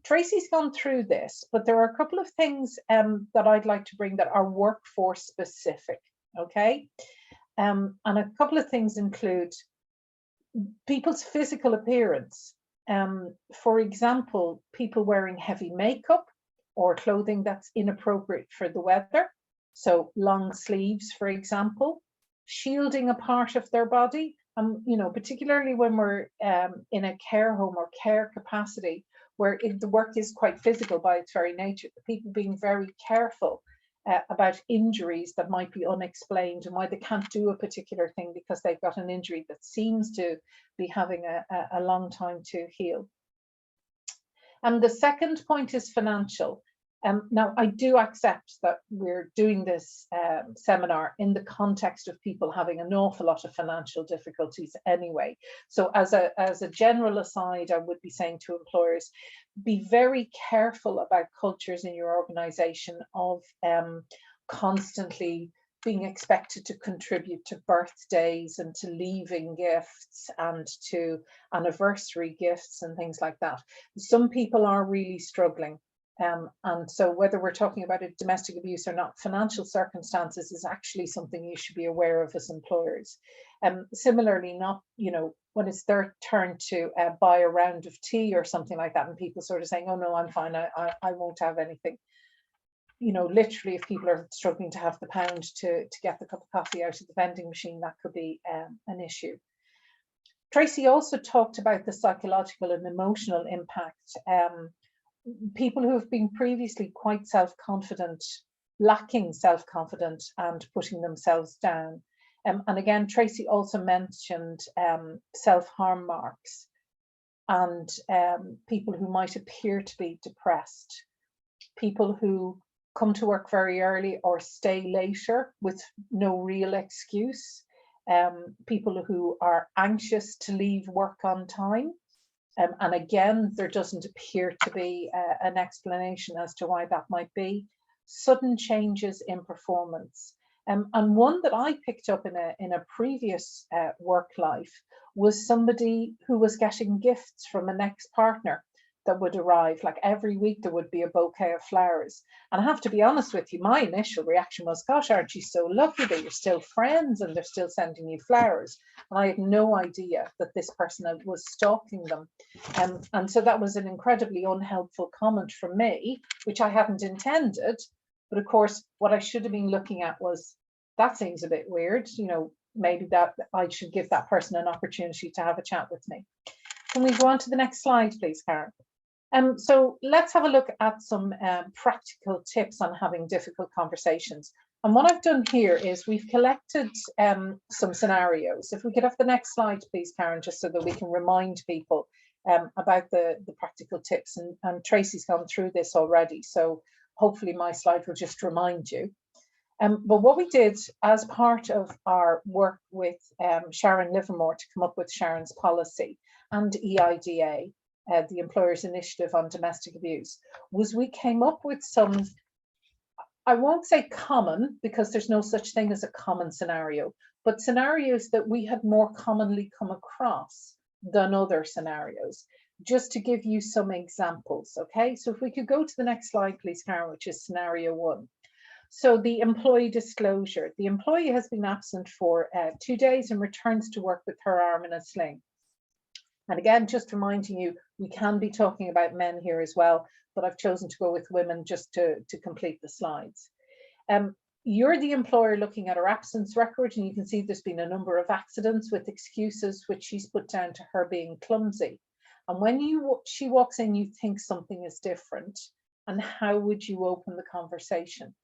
Tracey's gone through this, but there are a couple of things that I'd like to bring that are workforce specific, okay? And a couple of things include people's physical appearance. For example, people wearing heavy makeup or clothing that's inappropriate for the weather. So long sleeves, for example, shielding a part of their body. You know, particularly when we're in a care home or care capacity, where the work is quite physical by its very nature, the people being very careful about injuries that might be unexplained and why they can't do a particular thing because they've got an injury that seems to be having a long time to heal. And the second point is financial. Now, I do accept that we're doing this seminar in the context of people having an awful lot of financial difficulties anyway. So as a general aside, I would be saying to employers, be very careful about cultures in your organisation of constantly being expected to contribute to birthdays and to leaving gifts and to anniversary gifts and things like that. Some people are really struggling. And so whether we're talking about a domestic abuse or not, financial circumstances is actually something you should be aware of as employers. Similarly, not, you know, when it's their turn to buy a round of tea or something like that, and people sort of saying, oh no, I'm fine, I won't have anything. You know, literally, if people are struggling to have the pound to get the cup of coffee out of the vending machine, that could be an issue. Tracey also talked about the psychological and emotional impact. People who have been previously quite self-confident, lacking self-confidence and putting themselves down. And again, Tracey also mentioned self-harm marks and people who might appear to be depressed, people who come to work very early or stay later with no real excuse, people who are anxious to leave work on time. And again, there doesn't appear to be an explanation as to why that might be. Sudden changes in performance. And one that I picked up in a previous work life was somebody who was getting gifts from an ex-partner that would arrive. Like every week there would be a bouquet of flowers. And I have to be honest with you, my initial reaction was, gosh, aren't you so lucky that you're still friends and they're still sending you flowers? And I had no idea that this person was stalking them. And so that was an incredibly unhelpful comment from me, which I hadn't intended. But of course, what I should have been looking at was, that seems a bit weird, you know, maybe that I should give that person an opportunity to have a chat with me. Can we go on to the next slide, please, Karen? So let's have a look at some practical tips on having difficult conversations. And what I've done here is we've collected some scenarios. If we could have the next slide, please, Karen, just so that we can remind people about the practical tips. And Tracey's gone through this already, so hopefully my slide will just remind you. But what we did as part of our work with Sharon Livermore to come up with Sharon's policy and EIDA, the Employers Initiative on Domestic Abuse, was we came up with some, I won't say common, because there's no such thing as a common scenario, but scenarios that we had more commonly come across than other scenarios, just to give you some examples. Okay, so if we could go to the next slide, please, Karen, which is scenario 1. So the employee disclosure. The employee has been absent for 2 days and returns to work with her arm in a sling. And again, just reminding you, we can be talking about men here as well, but I've chosen to go with women just to complete the slides. You're the employer looking at her absence record, and you can see there's been a number of accidents with excuses which she's put down to her being clumsy. And when she walks in, you think something is different. And how would you open the conversation?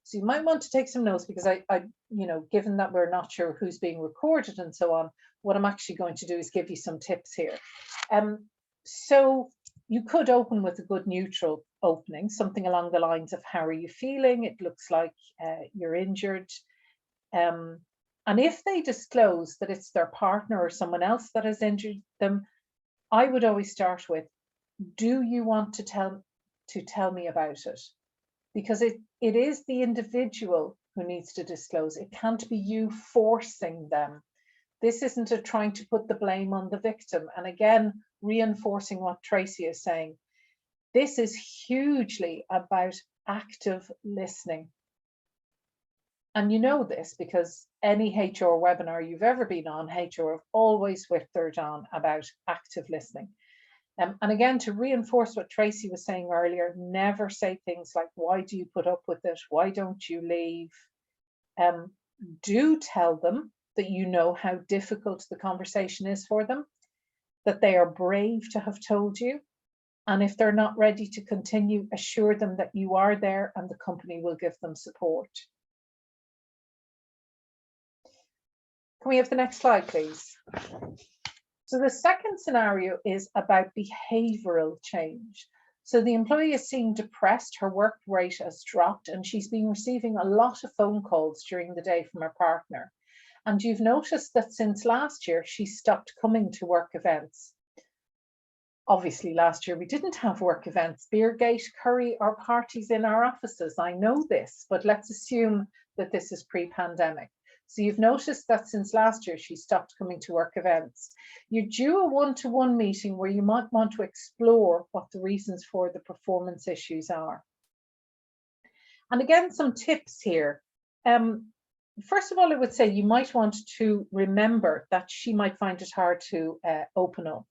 So you might want to take some notes, because I you know, given that we're not sure who's being recorded and so on, what I'm actually going to do is give you some tips here. So you could open with a good neutral opening, something along the lines of, how are you feeling? It looks like you're injured. And if they disclose that it's their partner or someone else that has injured them, I would always start with, do you want to tell me about it? Because it is the individual who needs to disclose. It can't be you forcing them. This isn't a trying to put the blame on the victim. And again, reinforcing what Tracey is saying, this is hugely about active listening. And you know this because any HR webinar you've ever been on, HR have always whittled on about active listening. And again, to reinforce what Tracey was saying earlier, never say things like, why do you put up with it? Why don't you leave? Do tell them that you know how difficult the conversation is for them, that they are brave to have told you. And if they're not ready to continue, assure them that you are there and the company will give them support. Can we have the next slide, please? So the second scenario is about behavioural change. So the employee is seen depressed, her work rate has dropped, and she's been receiving a lot of phone calls during the day from her partner. And you've noticed that since last year, she stopped coming to work events. Obviously, last year we didn't have work events, Beergate, curry, or parties in our offices. I know this, but let's assume that this is pre-pandemic. So you've noticed that since last year, she stopped coming to work events. You're due a one-to-one meeting where you might want to explore what the reasons for the performance issues are. And again, some tips here. First of all, I would say you might want to remember that she might find it hard to open up.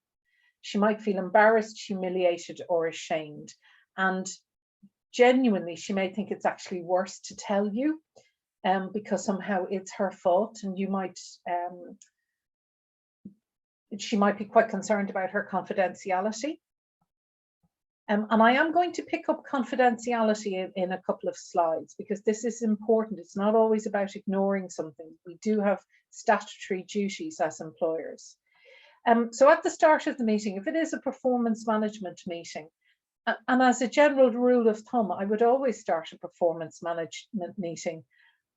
She might feel embarrassed, humiliated, or ashamed. And genuinely, she may think it's actually worse to tell you. Because somehow it's her fault, and you might, she might be quite concerned about her confidentiality. And I am going to pick up confidentiality in a couple of slides, because this is important. It's not always about ignoring something. We do have statutory duties as employers. So at the start of the meeting, if it is a performance management meeting, and as a general rule of thumb, I would always start a performance management meeting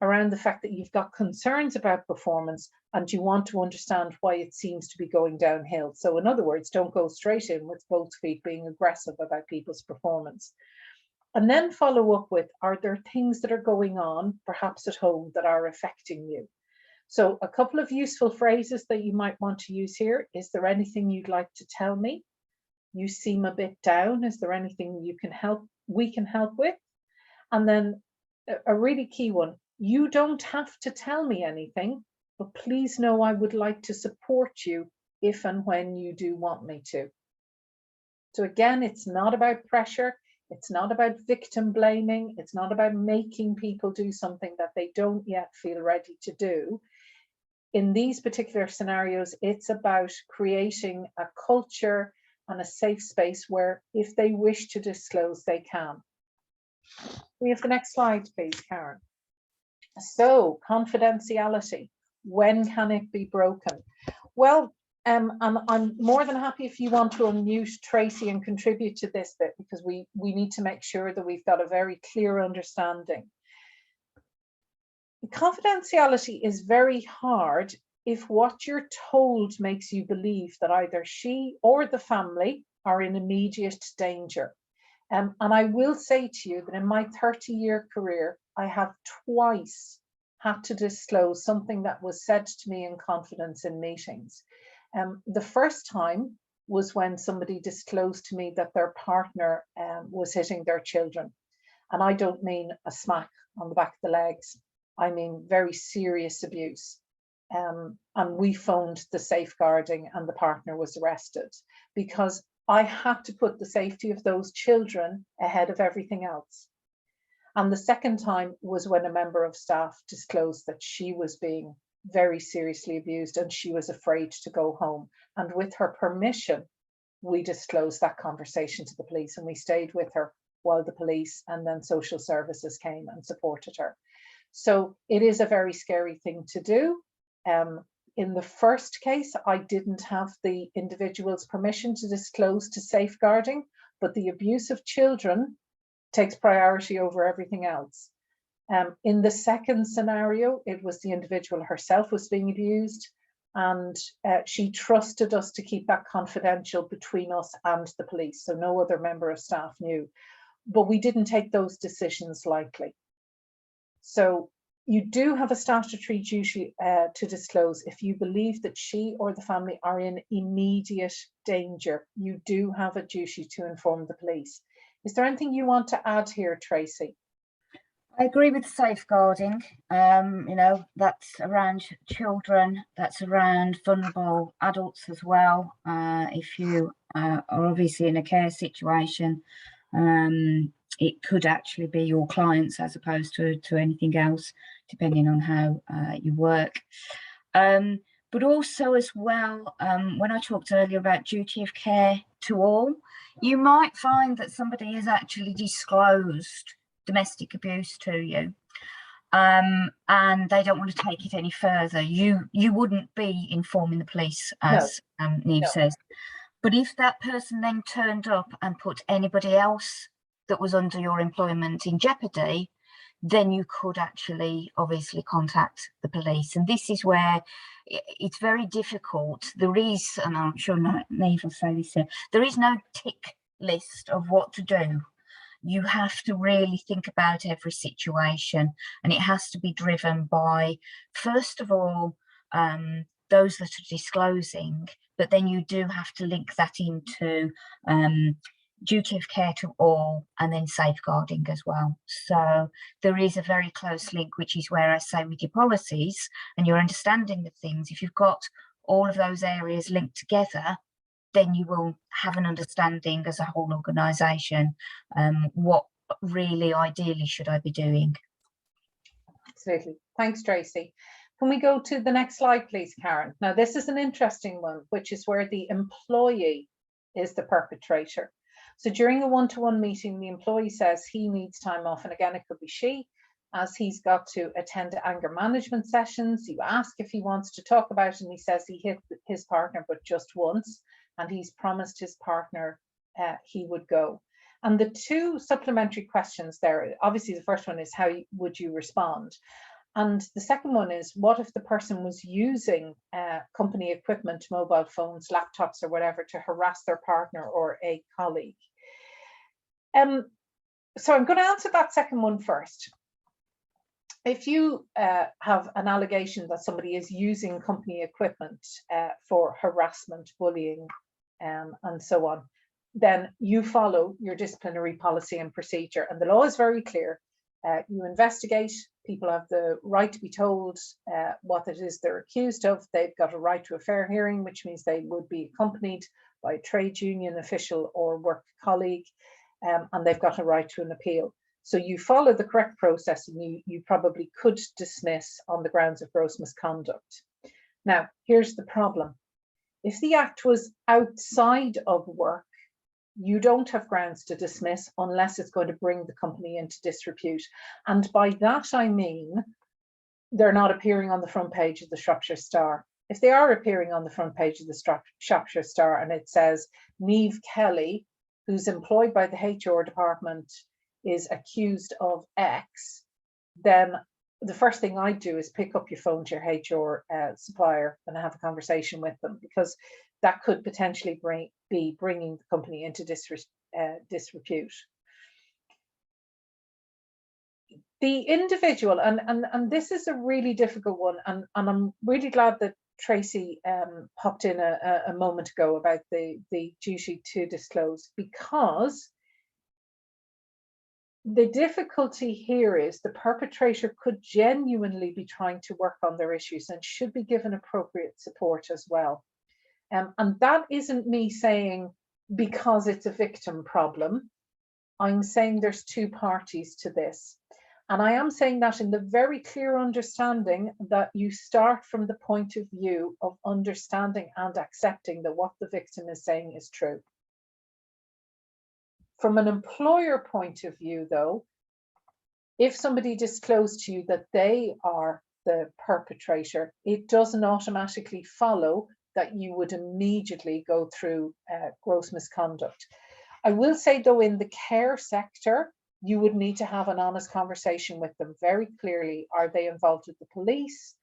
around the fact that you've got concerns about performance and you want to understand why it seems to be going downhill. So in other words, don't go straight in with both feet being aggressive about people's performance. And then follow up with, are there things that are going on, perhaps at home, that are affecting you? So a couple of useful phrases that you might want to use here. Is there anything you'd like to tell me? You seem a bit down. Is there anything we can help with? And then a really key one, you don't have to tell me anything, but please know I would like to support you if and when you do want me to. So again, it's not about pressure. It's not about victim blaming. It's not about making people do something that they don't yet feel ready to do. In these particular scenarios, it's about creating a culture and a safe space where if they wish to disclose, they can. We have the next slide, please, Karen. So confidentiality, when can it be broken? Well, and I'm more than happy if you want to unmute Tracey and contribute to this bit, because we need to make sure that we've got a very clear understanding. Confidentiality is very hard if what you're told makes you believe that either she or the family are in immediate danger. And I will say to you that in my 30-year career, I have twice had to disclose something that was said to me in confidence in meetings. The first time was when somebody disclosed to me that their partner was hitting their children. And I don't mean a smack on the back of the legs. I mean very serious abuse. And we phoned the safeguarding and the partner was arrested, because I had to put the safety of those children ahead of everything else. And the second time was when a member of staff disclosed that she was being very seriously abused and she was afraid to go home. And with her permission, we disclosed that conversation to the police, and we stayed with her while the police and then social services came and supported her. So it is a very scary thing to do. In the first case, I didn't have the individual's permission to disclose to safeguarding, but the abuse of children takes priority over everything else. In the second scenario, it was the individual herself was being abused, and she trusted us to keep that confidential between us and the police, so no other member of staff knew. But we didn't take those decisions lightly. So you do have a statutory duty to disclose if you believe that she or the family are in immediate danger. You do have a duty to inform the police. Is there anything you want to add here, Tracey? I agree with safeguarding. You know, that's around children, that's around vulnerable adults as well. If you are obviously in a care situation, it could actually be your clients as opposed to anything else, depending on how you work. But also as well, when I talked earlier about duty of care to all, you might find that somebody has actually disclosed domestic abuse to you, and they don't want to take it any further. You wouldn't be informing the police, as Niamh says. But if that person then turned up and put anybody else that was under your employment in jeopardy, then you could actually obviously contact the police. And this is where it's very difficult. There is, and I'm sure Niamh will say this here, there is no tick list of what to do. You have to really think about every situation, and it has to be driven by, first of all, those that are disclosing, but then you do have to link that into duty of care to all, and then safeguarding as well. So there is a very close link, which is where I say with your policies and your understanding of things, if you've got all of those areas linked together, then you will have an understanding as a whole organisation, what really ideally should I be doing. Absolutely. Thanks, Tracey. Can we go to the next slide, please, Karen? Now, this is an interesting one, which is where the employee is the perpetrator. So during a one-to-one meeting, the employee says he needs time off, and again, it could be she, as he's got to attend anger management sessions. You ask if he wants to talk about it, and he says he hit his partner, but just once, and he's promised his partner he would go. And the two supplementary questions there, obviously the first one is how would you respond? And the second one is, what if the person was using company equipment, mobile phones, laptops or whatever to harass their partner or a colleague? So I'm going to answer that second one first. If you have an allegation that somebody is using company equipment for harassment, bullying, and so on, then you follow your disciplinary policy and procedure. And the law is very clear. You investigate, people have the right to be told what it is they're accused of. They've got a right to a fair hearing, which means they would be accompanied by a trade union official or work colleague, and they've got a right to an appeal. So you follow the correct process, and you probably could dismiss on the grounds of gross misconduct. Now, here's the problem. If the act was outside of work, you don't have grounds to dismiss unless it's going to bring the company into disrepute. And by that, I mean, they're not appearing on the front page of the Shropshire Star. If they are appearing on the front page of the Shropshire Star and it says Niamh Kelly, who's employed by the HR department, is accused of X, then the first thing I do is pick up your phone to your HR supplier and have a conversation with them, because that could potentially be bringing the company into disrepute. The individual, and this is a really difficult one, and I'm really glad that Tracey popped in a moment ago about the duty to disclose, because the difficulty here is the perpetrator could genuinely be trying to work on their issues and should be given appropriate support as well. And that isn't me saying because it's a victim problem. I'm saying there's two parties to this. And I am saying that in the very clear understanding that you start from the point of view of understanding and accepting that what the victim is saying is true. From an employer point of view, though, if somebody disclosed to you that they are the perpetrator, it doesn't automatically follow that you would immediately go through gross misconduct. I will say, though, in the care sector, you would need to have an honest conversation with them very clearly. Are they involved with the police?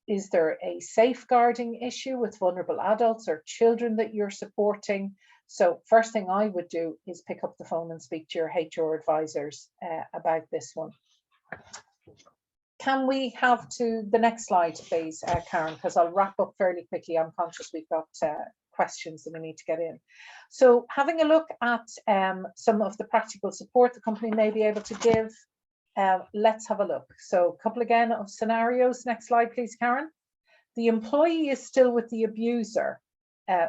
Is there a safeguarding issue with vulnerable adults or children that you're supporting? So first thing I would do is pick up the phone and speak to your HR advisors about this one. Can we have to the next slide, please, Karen, because I'll wrap up fairly quickly. I'm conscious we've got questions that we need to get in. So having a look at some of the practical support the company may be able to give, let's have a look. So a couple again of scenarios. Next slide, please, Karen. The employee is still with the abuser.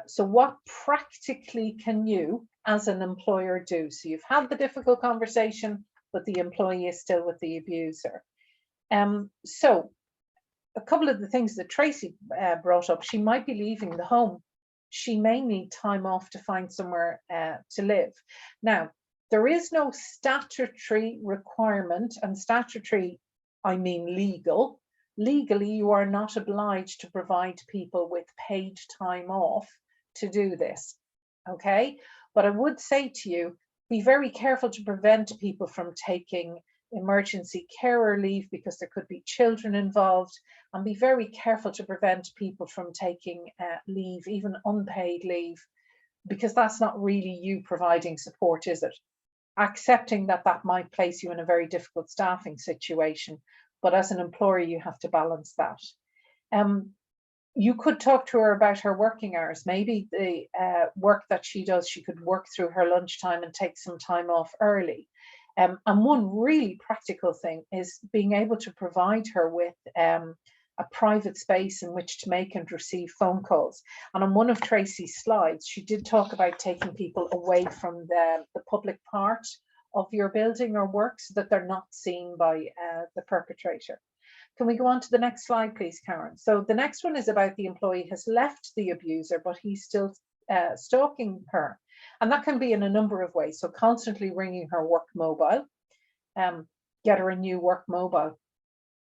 So what practically can you as an employer do? So you've had the difficult conversation, but the employee is still with the abuser. So a couple of the things that Tracey brought up, she might be leaving the home. She may need time off to find somewhere to live. Now, there is no statutory requirement, and statutory, I mean legal. Legally, you are not obliged to provide people with paid time off to do this, okay? But I would say to you, be very careful to prevent people from taking emergency carer leave because there could be children involved, and be very careful to prevent people from taking leave, even unpaid leave, because that's not really you providing support, is it? Accepting that that might place you in a very difficult staffing situation, but as an employer, you have to balance that. You could talk to her about her working hours. Maybe the work that she does, she could work through her lunchtime and take some time off early. And one really practical thing is being able to provide her with a private space in which to make and receive phone calls. And on one of Tracey's slides, she did talk about taking people away from the public part of your building or work so that they're not seen by the perpetrator. Can we go on to the next slide, please, Karen? So the next one is about the employee has left the abuser, but he's still stalking her. And that can be in a number of ways. So constantly ringing her work mobile, get her a new work mobile.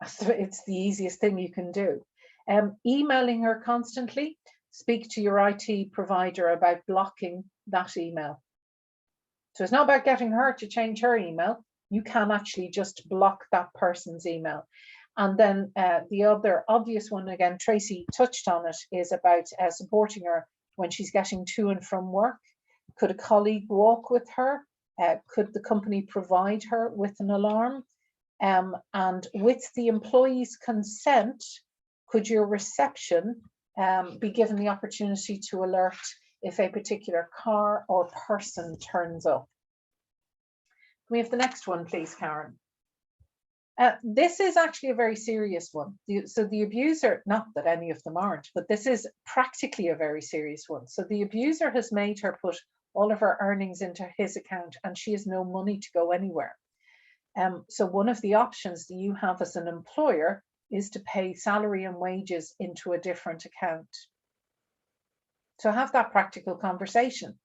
So it's the easiest thing you can do. Emailing her constantly, speak to your IT provider about blocking that email. So it's not about getting her to change her email. You can actually just block that person's email. And then the other obvious one, again, Tracey touched on it, is about supporting her when she's getting to and from work. Could a colleague walk with her? Could the company provide her with an alarm? And with the employee's consent, could your reception be given the opportunity to alert if a particular car or person turns up. Can we have the next one, please, Karen? This is actually a very serious one. So the abuser, not that any of them aren't, but this is practically a very serious one. So the abuser has made her put all of her earnings into his account and she has no money to go anywhere. So one of the options that you have as an employer is to pay salary and wages into a different account. So have that practical conversation.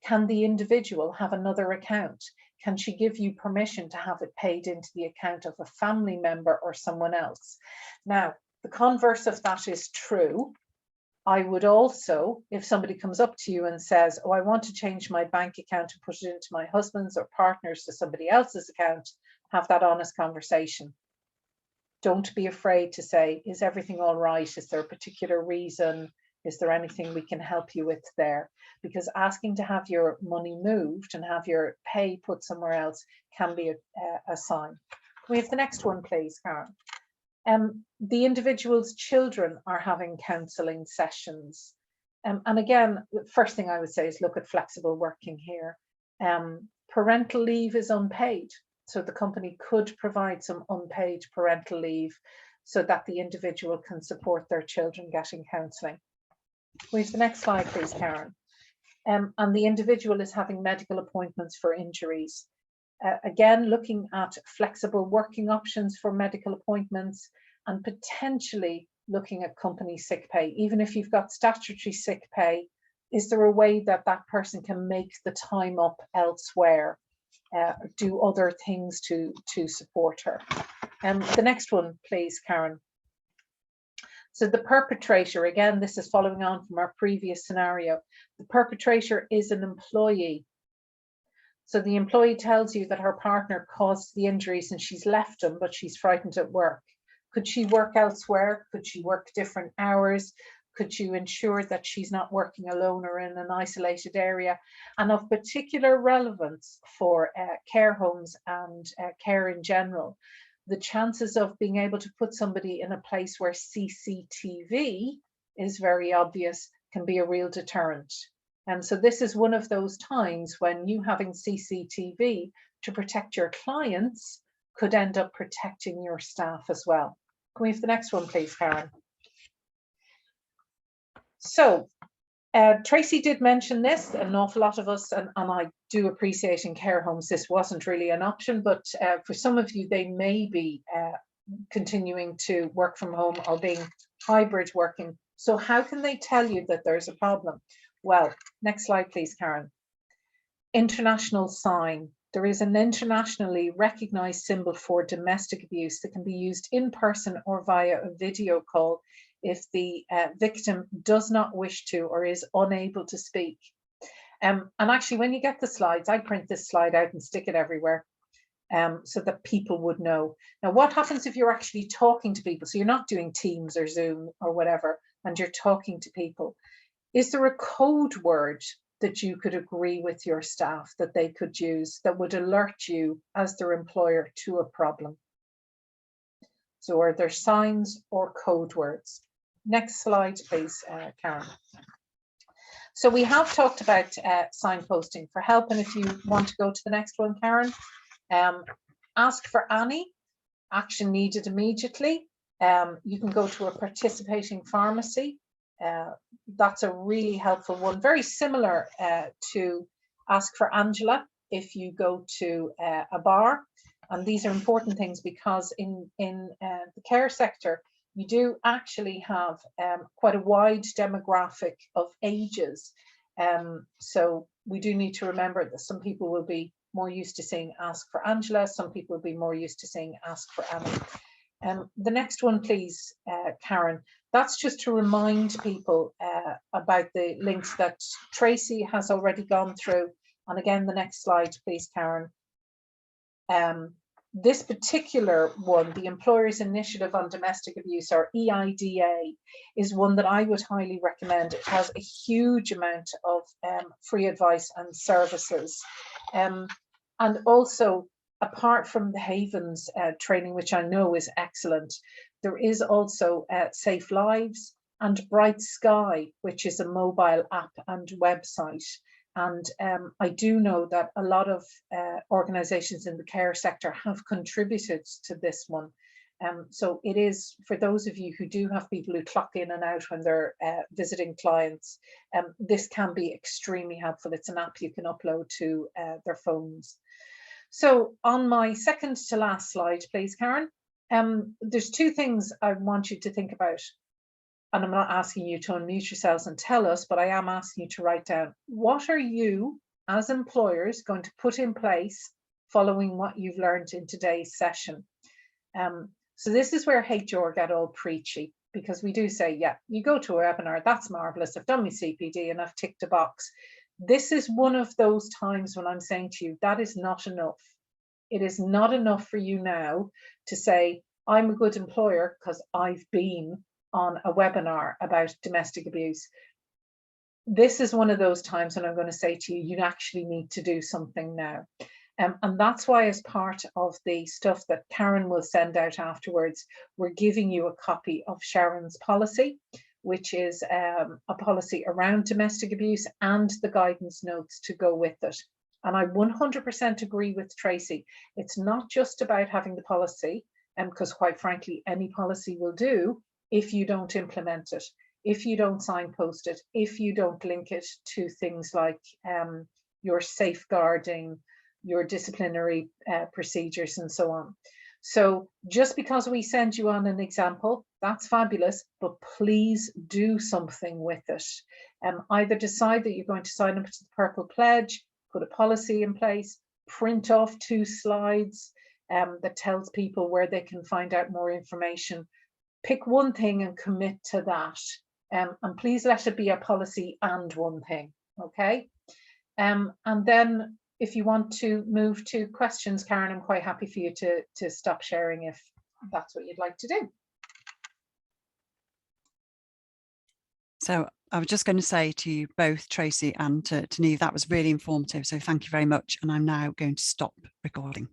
Can the individual have another account? Can she give you permission to have it paid into the account of a family member or someone else? Now, the converse of that is true. I would also, if somebody comes up to you and says, oh, I want to change my bank account and put it into my husband's or partner's to somebody else's account, have that honest conversation. Don't be afraid to say, is everything all right? Is there a particular reason? Is there anything we can help you with there? Because asking to have your money moved and have your pay put somewhere else can be a sign. Can we have the next one, please, Karen? The individual's children are having counselling sessions. And again, the first thing I would say is look at flexible working here. Parental leave is unpaid. So the company could provide some unpaid parental leave so that the individual can support their children getting counselling. We have the next slide, please, Karen. And the individual is having medical appointments for injuries. Again, looking at flexible working options for medical appointments and potentially looking at company sick pay. Even if you've got statutory sick pay, is there a way that that person can make the time up elsewhere, do other things to support her? The next one, please, Karen. So the perpetrator, again, this is following on from our previous scenario. The perpetrator is an employee. So the employee tells you that her partner caused the injuries and she's left him, but she's frightened at work. Could she work elsewhere? Could she work different hours? Could you ensure that she's not working alone or in an isolated area? And of particular relevance for care homes and care in general, the chances of being able to put somebody in a place where CCTV is very obvious can be a real deterrent. And so this is one of those times when you having CCTV to protect your clients could end up protecting your staff as well. Can we have the next one, please, Karen? So Tracey did mention this, an awful lot of us, and I do appreciate in care homes, this wasn't really an option, but for some of you, they may be continuing to work from home or being hybrid working. So how can they tell you that there's a problem? Well, next slide, please, Karen. International sign. There is an internationally recognized symbol for domestic abuse that can be used in person or via a video call if the victim does not wish to or is unable to speak. And actually, when you get the slides, I print this slide out and stick it everywhere so that people would know. Now, what happens if you're actually talking to people? So you're not doing Teams or Zoom or whatever, and you're talking to people. Is there a code word that you could agree with your staff that they could use that would alert you as their employer to a problem? So are there signs or code words? Next slide, please, Karen. So we have talked about signposting for help, and if you want to go to the next one, Karen, ask for Annie, action needed immediately. You can go to a participating pharmacy. That's a really helpful one, very similar to ask for Angela if you go to a bar. And these are important things because in the care sector, you do actually have quite a wide demographic of ages. So we do need to remember that some people will be more used to saying ask for Angela, some people will be more used to saying ask for Annie. The next one, please, Karen. That's just to remind people about the links that Tracey has already gone through. And again, the next slide, please, Karen. This particular one, the Employers Initiative on Domestic Abuse, or EIDA, is one that I would highly recommend. It has a huge amount of free advice and services. And also, apart from the Havens training, which I know is excellent, there is also Safe Lives and Bright Sky, which is a mobile app and website. And I do know that a lot of organisations in the care sector have contributed to this one. So it is, for those of you who do have people who clock in and out when they're visiting clients, this can be extremely helpful. It's an app you can upload to their phones. So on my second to last slide, please, Karen, there's two things I want you to think about. And I'm not asking you to unmute yourselves and tell us, but I am asking you to write down, what are you as employers going to put in place following what you've learned in today's session? So this is where HR get all preachy, because we do say, yeah, you go to a webinar, that's marvelous, I've done my CPD and I've ticked a box. This is one of those times when I'm saying to you, that is not enough. It is not enough for you now to say, I'm a good employer because I've been on a webinar about domestic abuse. This is one of those times when I'm going to say to you, you actually need to do something now. And that's why, as part of the stuff that Karen will send out afterwards, we're giving you a copy of Sharon's policy, which is a policy around domestic abuse, and the guidance notes to go with it. And I 100% agree with Tracey. It's not just about having the policy, because quite frankly, any policy will do if you don't implement it, if you don't signpost it, if you don't link it to things like your safeguarding, your disciplinary procedures and so on. So just because we send you on an example, that's fabulous, but please do something with it. Either decide that you're going to sign up to the Purple Pledge, put a policy in place, print off 2 slides that tells people where they can find out more information. Pick one thing and commit to that. And please let it be a policy and one thing, okay? And then if you want to move to questions, Karen, I'm quite happy for you to stop sharing if that's what you'd like to do. So I was just going to say to you both, Tracey and to Niamh, that was really informative. So thank you very much. And I'm now going to stop recording.